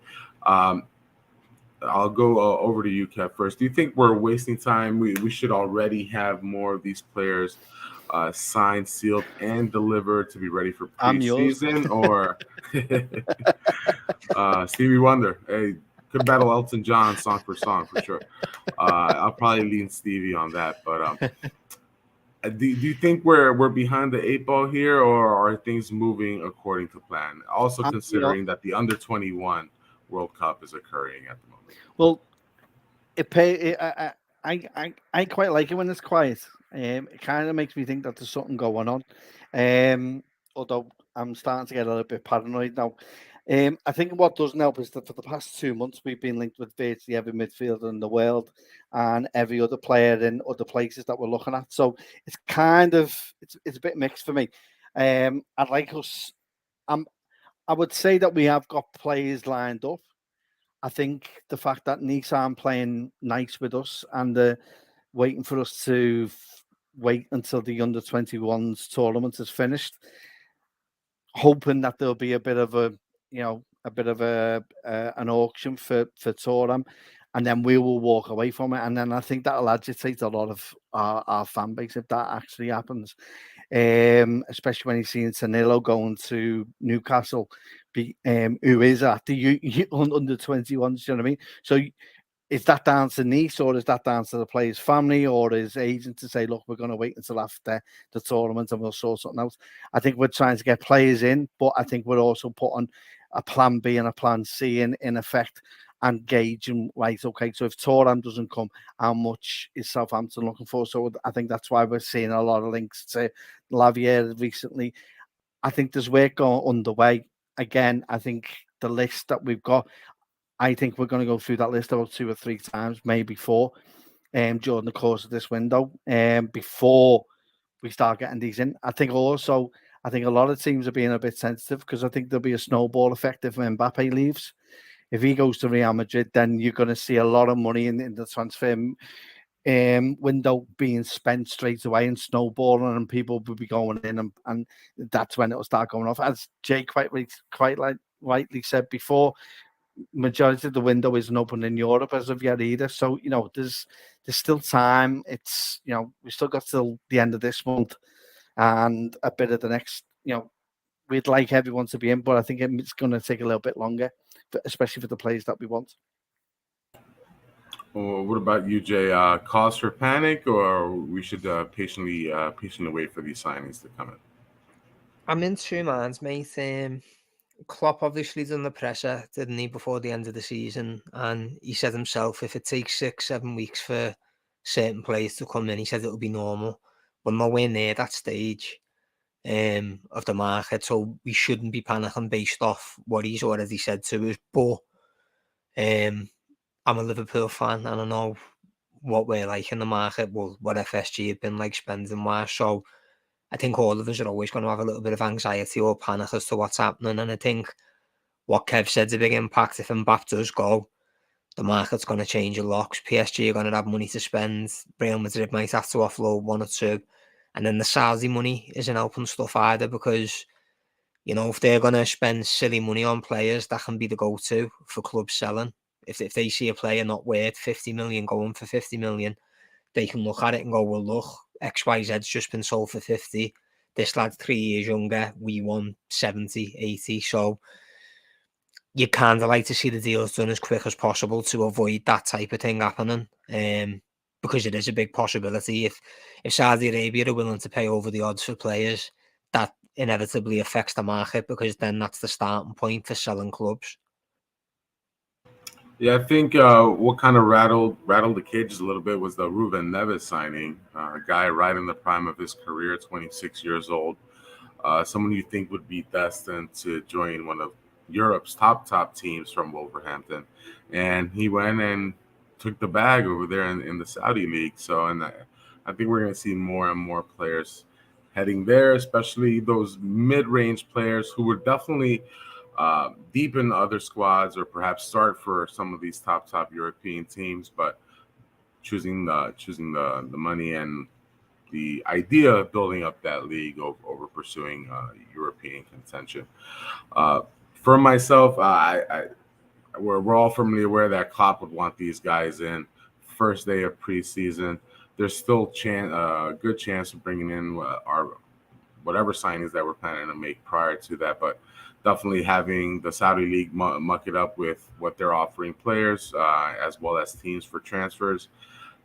I'll go over to you, Kev, first. Do you think we're wasting time? We should already have more of these players signed, sealed, and delivered to be ready for I'm yours. preseason? Or Stevie Wonder? Hey, could battle Elton John song for sure. I'll probably lean Stevie on that. But do you think we're behind the eight ball here, or are things moving according to plan? Also considering that the under-21 World Cup is occurring at the moment. Well, I quite like it when it's quiet. It kind of makes me think that there's something going on. Although I'm starting to get a little bit paranoid now. I think what doesn't help is that for the past 2 months we've been linked with virtually every midfielder in the world and every other player in other places that we're looking at. So it's kind of it's a bit mixed for me. I'd like us. I would say that we have got players lined up. I think the fact that Nice aren't playing nice with us and they're waiting for us to wait until the under-21s tournament is finished, hoping that there'll be a bit of a an auction for Thuram, and then we will walk away from it. And then I think that'll agitate a lot of our fan base if that actually happens. Especially when you're seeing Danilo going to Newcastle, who is at the under-21s, you know what I mean? So is that down to Nice, or is that down to the player's family or his agent to say, look, we're going to wait until after the tournament and we'll sort something out? I think we're trying to get players in, but I think we're also putting a plan B and a plan C in effect and gauging, right, okay, so if Thuram doesn't come, how much is Southampton looking for? So I think that's why we're seeing a lot of links to Lavia recently. I think there's work going underway. Again, I think the list that we've got, I think we're going to go through that list about 2 or 3 times, maybe 4, during the course of this window, before we start getting these in. I think a lot of teams are being a bit sensitive because I think there'll be a snowball effect if Mbappe leaves. If he goes to Real Madrid, then you're going to see a lot of money in the transfer window being spent straight away and snowballing, and people will be going in, and that's when it'll start going off. As Jay quite rightly said before, majority of the window isn't open in Europe as of yet either. So, there's still time. It's, we still got till the end of this month and a bit of the next, we'd like everyone to be in, but I think it's going to take a little bit longer, especially for the players that we want. Well, what about you, Jay? Cause for panic, or we should patiently wait for these signings to come in? I'm in 2 minds, mate. Klopp obviously's under pressure, didn't he, before the end of the season? And he said himself, if it takes 6-7 weeks for certain players to come in, he said it'll be normal. We're nowhere near that stage of the market, so we shouldn't be panicking based off what he's already said to us. But I'm a Liverpool fan, and I know what we're like in the market, well, what FSG have been like spending wise. So I think all of us are always going to have a little bit of anxiety or panic as to what's happening. And I think what Kev said's a big impact. If Mbappe does go, the market's going to change a lot. PSG are going to have money to spend. Real Madrid might have to offload 1 or 2. And then the Saudi money isn't helping stuff either, because, if they're going to spend silly money on players, that can be the go-to for clubs selling. If they see a player not worth 50 million going for 50 million, they can look at it and go, well, look, XYZ's just been sold for 50. This lad's 3 years younger. We won 70, 80. So you kind of like to see the deals done as quick as possible to avoid that type of thing happening. Because it is a big possibility. If Saudi Arabia are willing to pay over the odds for players, that inevitably affects the market, because then that's the starting point for selling clubs. Yeah, I think what kind of rattled the cages a little bit was the Ruben Neves signing. A guy right in the prime of his career, 26 years old. Someone you think would be destined to join one of Europe's top teams from Wolverhampton. And he went and took the bag over there in the Saudi league. So, and I think we're going to see more and more players heading there, especially those mid-range players who were definitely deep in other squads, or perhaps start for some of these top European teams, but choosing the money and the idea of building up that league over pursuing European contention. For myself, we're all firmly aware that Klopp would want these guys in first day of preseason. There's still good chance of bringing in our whatever signings that we're planning to make prior to that, but definitely having the Saudi League muck it up with what they're offering players as well as teams for transfers,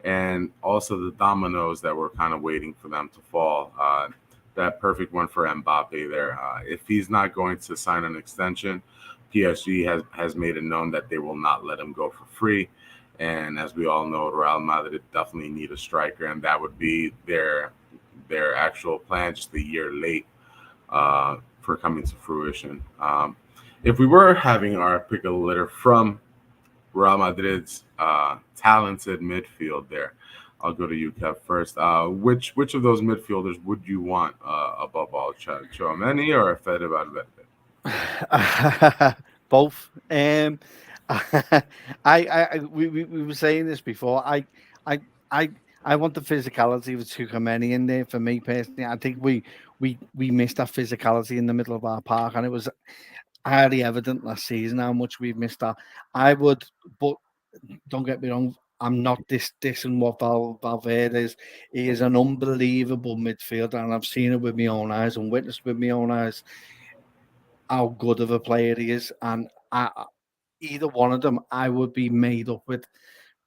and also the dominoes that we're kind of waiting for them to fall. That perfect one for Mbappe there. If he's not going to sign an extension, PSG has made it known that they will not let him go for free. And as we all know, Real Madrid definitely need a striker, and that would be their actual plan just a year late for coming to fruition. If we were having our pick of the litter from Real Madrid's talented midfield there, I'll go to you, Kev, first. Which of those midfielders would you want above all, Tchouaméni or Fede Valverde? Both. We were saying this before. I want the physicality of Tchouaméni in there. For me personally, I think we missed that physicality in the middle of our park, and it was highly evident last season how much we've missed that. I would, but don't get me wrong, I'm not dissing what Valverde is. He is an unbelievable midfielder, and I've seen it with my own eyes and witnessed with my own eyes how good of a player he is. And either one of them, I would be made up with.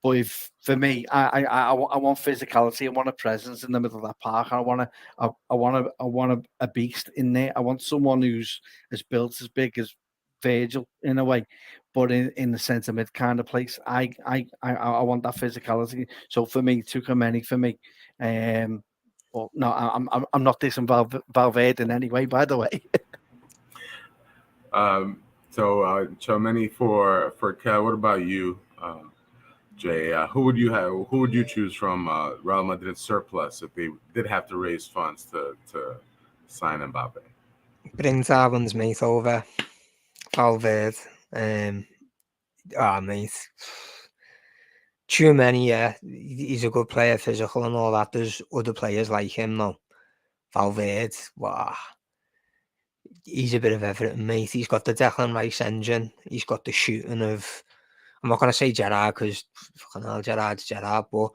But if for me, I want physicality. I want a presence in the middle of that park. I want a beast in there. I want someone who's as built as big as Virgil in a way, but in the centre mid kind of place. I want that physicality. So for me, Tchouaméni for me. But no, I'm not dissing Valverde in any way, by the way. So Tchouaméni for Kev. What about you, Jay? Who would you have? Who would you choose from Real Madrid surplus if they did have to raise funds to sign Mbappe? Bring Darwin's mate over, Valverde. Mate. Tchouaméni, yeah, he's a good player, physical and all that. There's other players like him, though. Valverde, wow. He's a bit of everything, mate. He's got the Declan Rice engine. He's got the shooting of, I'm not going to say Gerrard because Gerrard's Gerrard, but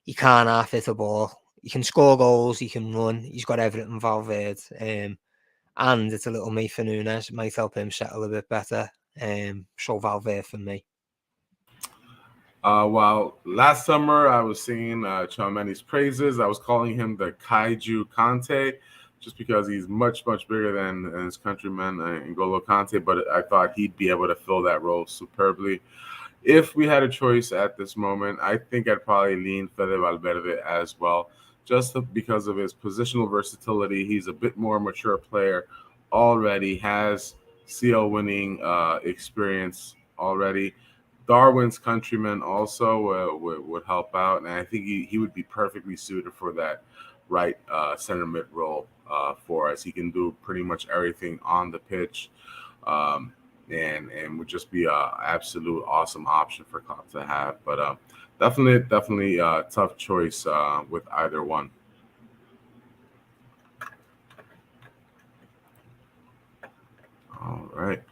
he can't half hit a ball. He can score goals. He can run. He's got everything, Valverde. And it's a little mate for Nunes. It might help him settle a bit better. So Valverde for me. Well, last summer I was singing Tchouaméni's praises. I was calling him the Kaiju Kante, just because he's much bigger than his countryman N'Golo Kante. But I thought he'd be able to fill that role superbly. If we had a choice at this moment, I think I'd probably lean Fede Valverde as well, just because of his positional versatility. He's a bit more mature player already, has CL winning experience already. Darwin's countryman also would help out, and I think he would be perfectly suited for that right center mid role for us. He can do pretty much everything on the pitch, and would just be an absolute awesome option for Klopp to have. But definitely a tough choice with either one. All right.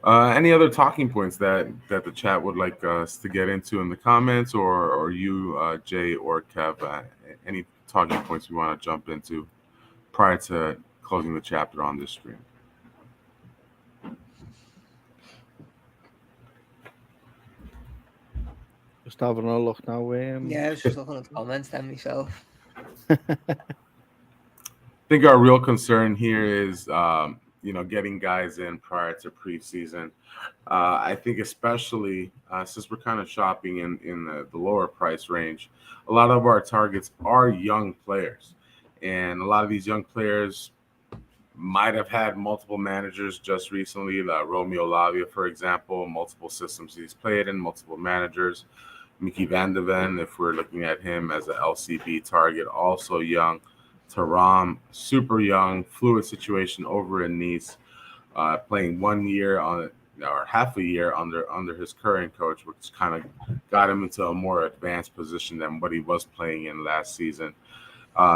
Any other talking points that the chat would like us to get into in the comments, or you, Jay or Kev, any talking points we want to jump into prior to closing the chapter on this stream? Just having a look now. Yeah, I was just looking at the comments then myself. I think our real concern here is getting guys in prior to preseason. I think especially since we're kind of shopping in the lower price range, a lot of our targets are young players. And a lot of these young players might have had multiple managers just recently, like Romeo Lavia, for example, multiple systems he's played in, multiple managers. Mickey Van de Ven, if we're looking at him as an LCB target, also young. Thuram, super young, fluid situation over in Nice, playing 1 year or half a year under his current coach, which kind of got him into a more advanced position than what he was playing in last season.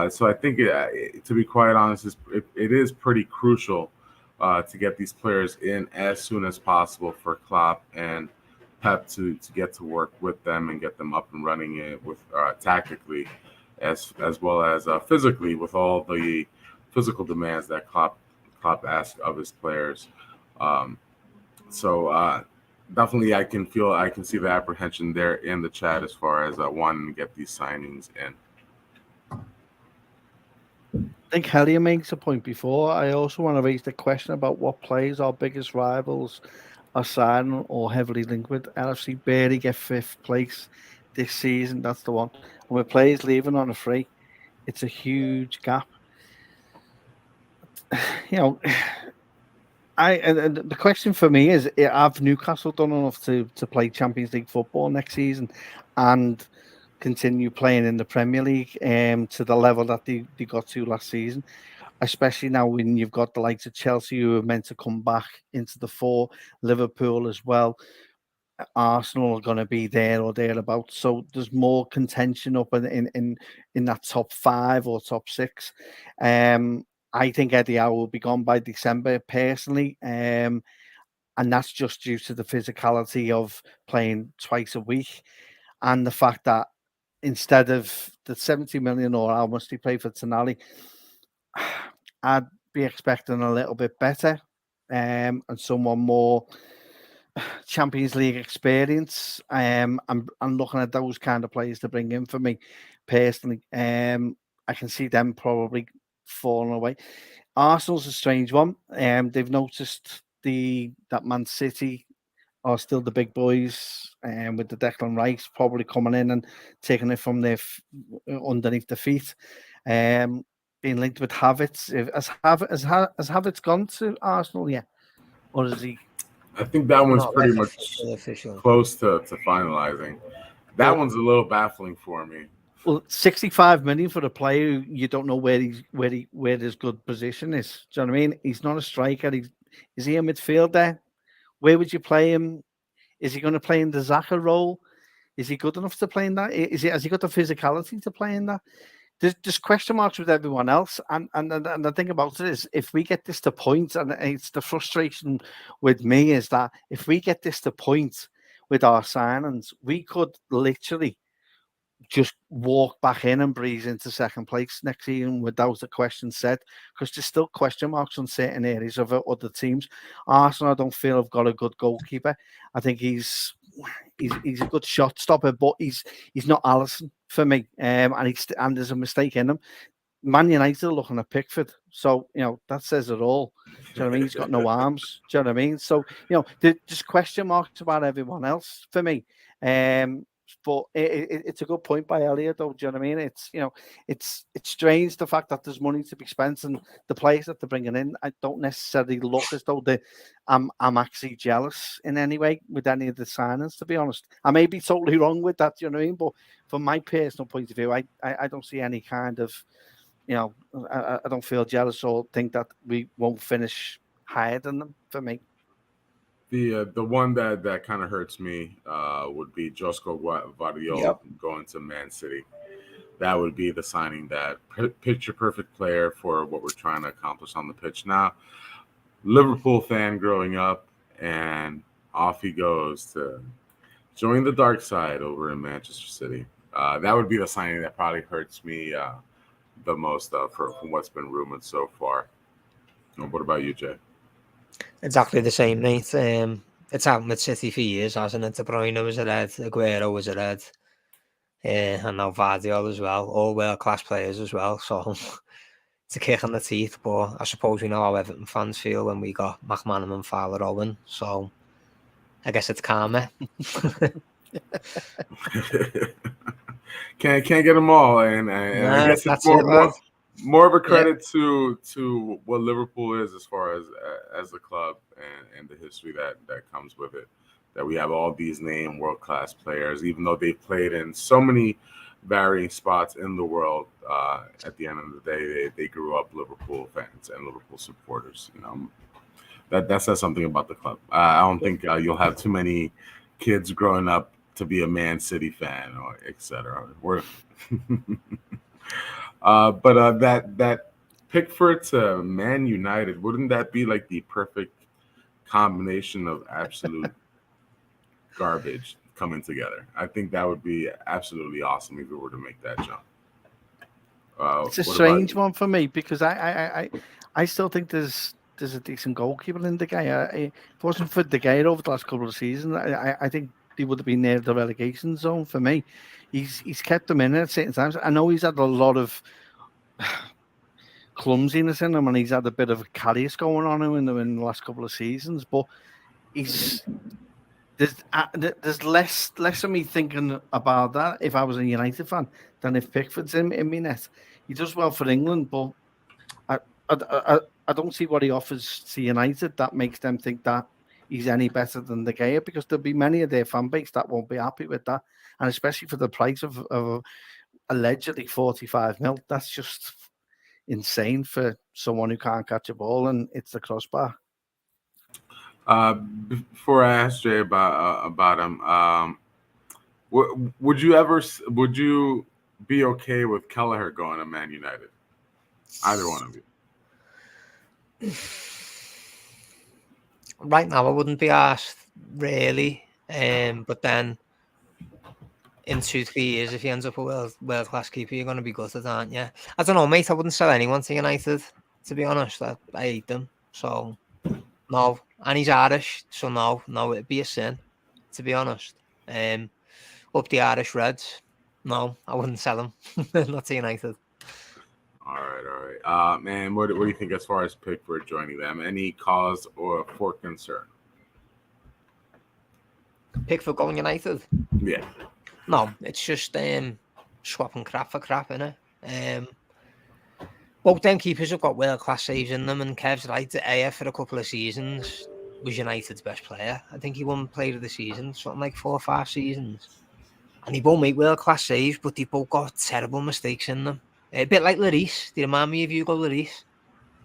So I think, to be quite honest, it is pretty crucial to get these players in as soon as possible for Klopp and Pep to get to work with them and get them up and running it with tactically as well as physically with all the physical demands that Klopp asks of his players. So definitely I can see the apprehension there in the chat as far as wanting to get these signings in. I think Hellier makes a point before. I also want to raise the question about what players our biggest rivals are signing or heavily linked with. LFC barely get 5th place this season. That's the one. And with players leaving on a free, it's a huge gap. You know, and the question for me is: have Newcastle done enough to play Champions League football next season and continue playing in the Premier League to the level that they got to last season? Especially now when you've got the likes of Chelsea who are meant to come back into the fore, Liverpool as well. Arsenal are going to be there or thereabouts, so there's more contention up in that top 5 or top 6. I think Eddie Howe will be gone by December personally, and that's just due to the physicality of playing twice a week and the fact that instead of the 70 million or how much they pay for Tonali, I'd be expecting a little bit better and someone more Champions League experience. I'm looking at those kind of players to bring in for me personally. I can see them probably falling away. Arsenal's a strange one. They've noticed that Man City are still the big boys, with the Declan Rice probably coming in and taking it from their underneath the feet. Being linked with Havertz. Has Havertz gone to Arsenal yet, or is he? I think that one's Not pretty like much official. close to finalizing. That one's a little baffling for me. Well, 65 million for a player who you don't know where his good position is. Do you know what I mean? He's not a striker. Is he a midfielder? Where would you play him? Is he going to play in the Xhaka role? Is he good enough to play in that? Has he got the physicality to play in that? There's question marks with everyone else, and the thing about it is, if we get this to point, and it's the frustration with me is that if we get this to point with our signings, we could literally just walk back in and breeze into second place next season without a question said, because there's still question marks on certain areas of other teams. Arsenal, I don't feel have got a good goalkeeper. I think he's a good shot stopper, but he's not Alisson for me. And there's a mistake in him. Man United are looking at Pickford, so that says it all. Do you know what I mean? He's got no arms. Do you know what I mean? So there's question marks about everyone else for me. But it's a good point by Elliot, though. Do you know what I mean? It's strange the fact that there's money to be spent and the players that they're bringing in. I don't necessarily look as though I'm actually jealous in any way with any of the signings. To be honest, I may be totally wrong with that. Do you know what I mean? But from my personal point of view, I don't see any kind of I don't feel jealous or think that we won't finish higher than them. For me. The one that kind of hurts me would be Josko Gvardiol going to Man City. That would be the signing that picture perfect player for what we're trying to accomplish on the pitch. Now, Liverpool fan growing up, and off he goes to join the dark side over in Manchester City. That would be the signing that probably hurts me the most from what's been rumored so far. What about you, Jay? Exactly the same, mate. It's happened with City for years, hasn't it? De Bruyne was a red, Aguero was a red, and now Vardiol as well. All world-class players as well. So it's a kick in the teeth, but I suppose we know how Everton fans feel when we got McManaman and Fowler Owen. So I guess it's karma. Can't get them all, and I guess it's more of a credit to what Liverpool is as far as the club and the history that comes with it. That we have all these named world-class players, even though they've played in so many varying spots in the world. At the end of the day, they grew up Liverpool fans and Liverpool supporters. That says something about the club. I don't think you'll have too many kids growing up to be a Man City fan or etc. But that Pickford to Man United, wouldn't that be like the perfect combination of absolute garbage coming together? I think that would be absolutely awesome if we were to make that jump. It's a strange one for me because I still think there's a decent goalkeeper in the guy. If it wasn't for the guy over the last couple of seasons, I think he would have been near the relegation zone for me. He's kept them in at certain times. I know he's had a lot of clumsiness in him, and he's had a bit of a carriers going on in the last couple of seasons. But there's less of me thinking about that if I was a United fan than if Pickford's in my net. He does well for England, but I don't see what he offers to United that makes them think that he's any better than De Gea, because there'll be many of their fan base that won't be happy with that, and especially for the price of allegedly 45 mil. That's just insane for someone who can't catch a ball and it's the crossbar. Before I asked Jay about him, would you be okay with Kelleher going to Man United? Either one of you. Right now, I wouldn't be asked really, but then in 2-3 years, if he ends up a world class keeper, you're going to be gutted, aren't you? I don't know, mate. I wouldn't sell anyone to United, to be honest. I hate them, so no. And he's Irish, so no, it'd be a sin, to be honest. Up the Irish Reds, no, I wouldn't sell him. Not to United. All right. Man, what do you think as far as Pickford joining them? Any cause or for concern? Pickford going United? Yeah. No, it's just swapping crap for crap, innit? Both them keepers have got world-class saves in them, and Kev's right, De Gea for a couple of seasons was United's best player. I think he won Player of the Season, something like 4 or 5 seasons. And he won't make world-class saves, but they've both got terrible mistakes in them. A bit like Lloris. They remind me of Hugo Lloris.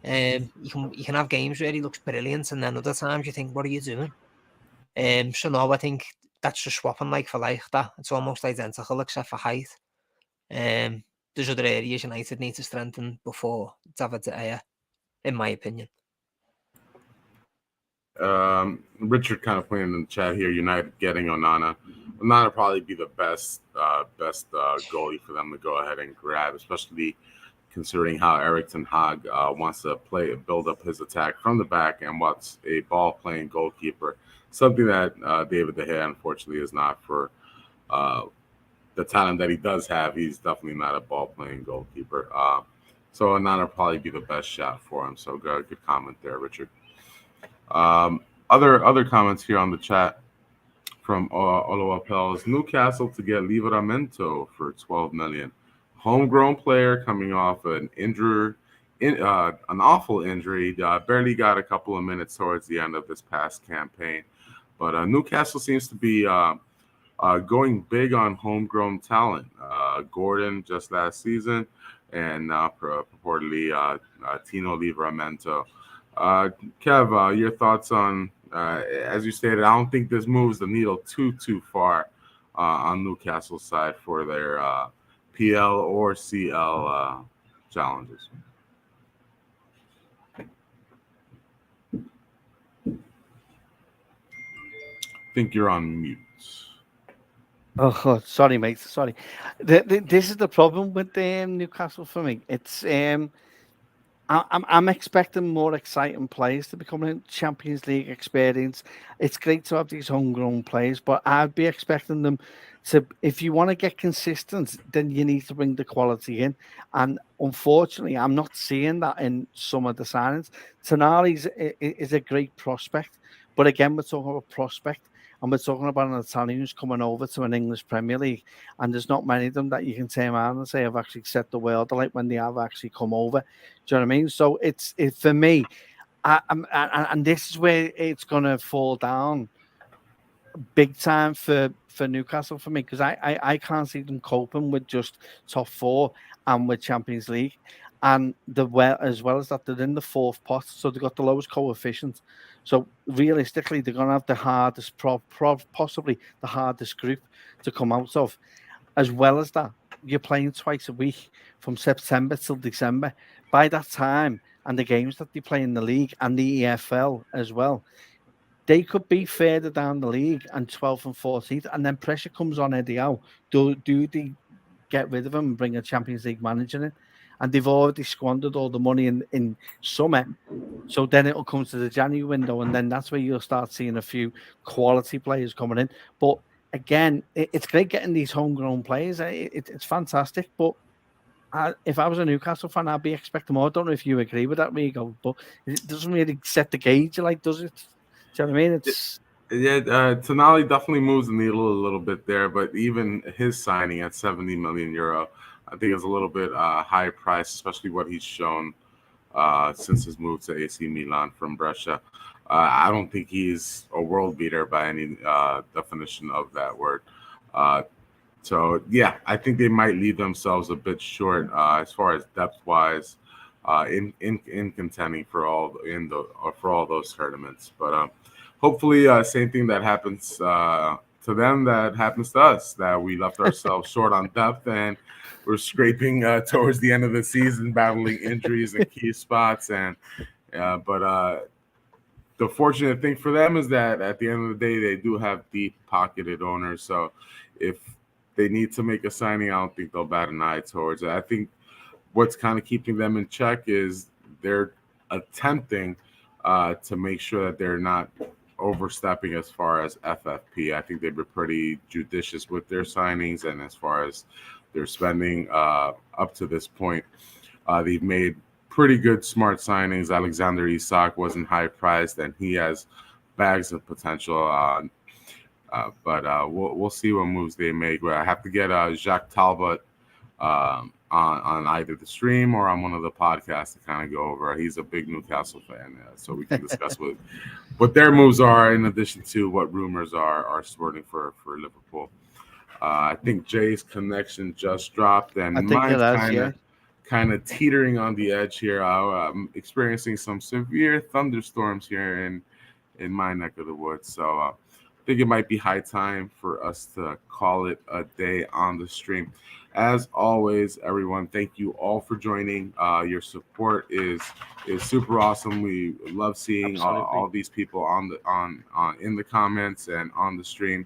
You can have games where he looks brilliant, and then other times you think, what are you doing? So no, I think that's just swapping like for like that. It's almost identical except for height. There's other areas United need to strengthen before David De Gea, in my opinion. Richard kind of playing in the chat here. United getting Onana. Onana probably be the best goalie for them to go ahead and grab, especially considering how Erik ten Hag wants to build up his attack from the back and wants a ball-playing goalkeeper. Something that David De Gea, unfortunately, is not for the talent that he does have. He's definitely not a ball-playing goalkeeper. So Onana will probably be the best shot for him. So good comment there, Richard. Other comments here on the chat from Oluwapel is Newcastle to get Livramento for 12 million. Homegrown player coming off an awful injury. Barely got a couple of minutes towards the end of this past campaign. But Newcastle seems to be going big on homegrown talent. Gordon just last season, and purportedly Tino Livramento. Kev, your thoughts on, as you stated, I don't think this moves the needle too far on Newcastle's side for their PL or CL challenges. I think you're on mute. Oh, sorry, mate. Sorry. This is the problem with Newcastle for me. It's I'm expecting more exciting players to become a Champions League experience. It's great to have these homegrown players, but I'd be expecting them to, if you want to get consistent, then you need to bring the quality in. And unfortunately, I'm not seeing that in some of the signings. Tonali is a great prospect, but again, we're talking about prospect. And we're talking about an Italian who's coming over to an English Premier League, and there's not many of them that you can turn around and say have actually set the world alight when they have actually come over. Do you know what I mean? So it's for me, and this is where it's going to fall down big time for Newcastle for me, because I can't see them coping with just top 4 and with Champions League. And as well as that, they're in the 4th pot, so they've got the lowest coefficient. So realistically, they're going to have the hardest, possibly the hardest group to come out of. As well as that, you're playing twice a week from September till December. By that time, and the games that they play in the league and the EFL as well, they could be further down the league and 12th and 14th, and then pressure comes on Eddie Howe. Do they get rid of him and bring a Champions League manager in? And they've already squandered all the money in summer. So then it'll come to the January window, and then that's where you'll start seeing a few quality players coming in. But again, it's great getting these homegrown players. It's fantastic. But if I was a Newcastle fan, I'd be expecting more. I don't know if you agree with that, Rigo, but it doesn't really set the gauge, like, does it? Do you know what I mean? Tonali definitely moves the needle a little bit there, but even his signing at 70 million euro, I think is a little bit high price, especially what he's shown since his move to AC Milan from Brescia. I don't think he's a world beater by any definition of that word. So yeah, I think they might leave themselves a bit short as far as depth wise in contending for all those tournaments. But hopefully, same thing that happens to them that happens to us, that we left ourselves short on depth and we're scraping towards the end of the season, battling injuries in key spots. But the fortunate thing for them is that at the end of the day, they do have deep-pocketed owners. So if they need to make a signing, I don't think they'll bat an eye towards it. I think what's kind of keeping them in check is they're attempting to make sure that they're not overstepping as far as FFP. I think they've been pretty judicious with their signings, and as far as their spending up to this point, they've made pretty good, smart signings. Alexander Isak wasn't high priced, and he has bags of potential. But we'll see what moves they make. I have to get Jacques Talbot on either the stream or on one of the podcasts to kind of go over. He's a big Newcastle fan, so we can discuss what their moves are in addition to what rumors are swirling for Liverpool. I think Jay's connection just dropped, and mine's kind of teetering on the edge here. I'm experiencing some severe thunderstorms here in my neck of the woods, so I think it might be high time for us to call it a day on the stream. As always, everyone, thank you all for joining. Your support is super awesome. We love seeing all these people in the comments and on the stream.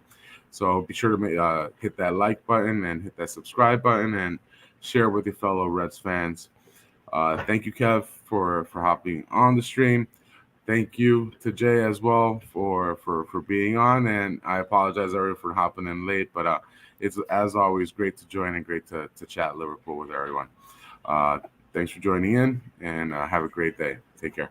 So be sure to hit that like button and hit that subscribe button and share with your fellow Reds fans. Thank you, Kev, for hopping on the stream. Thank you to Jay as well for being on, and I apologize everyone for hopping in late, but it's as always great to join and great to chat Liverpool with everyone. Thanks for joining in, and have a great day. Take care.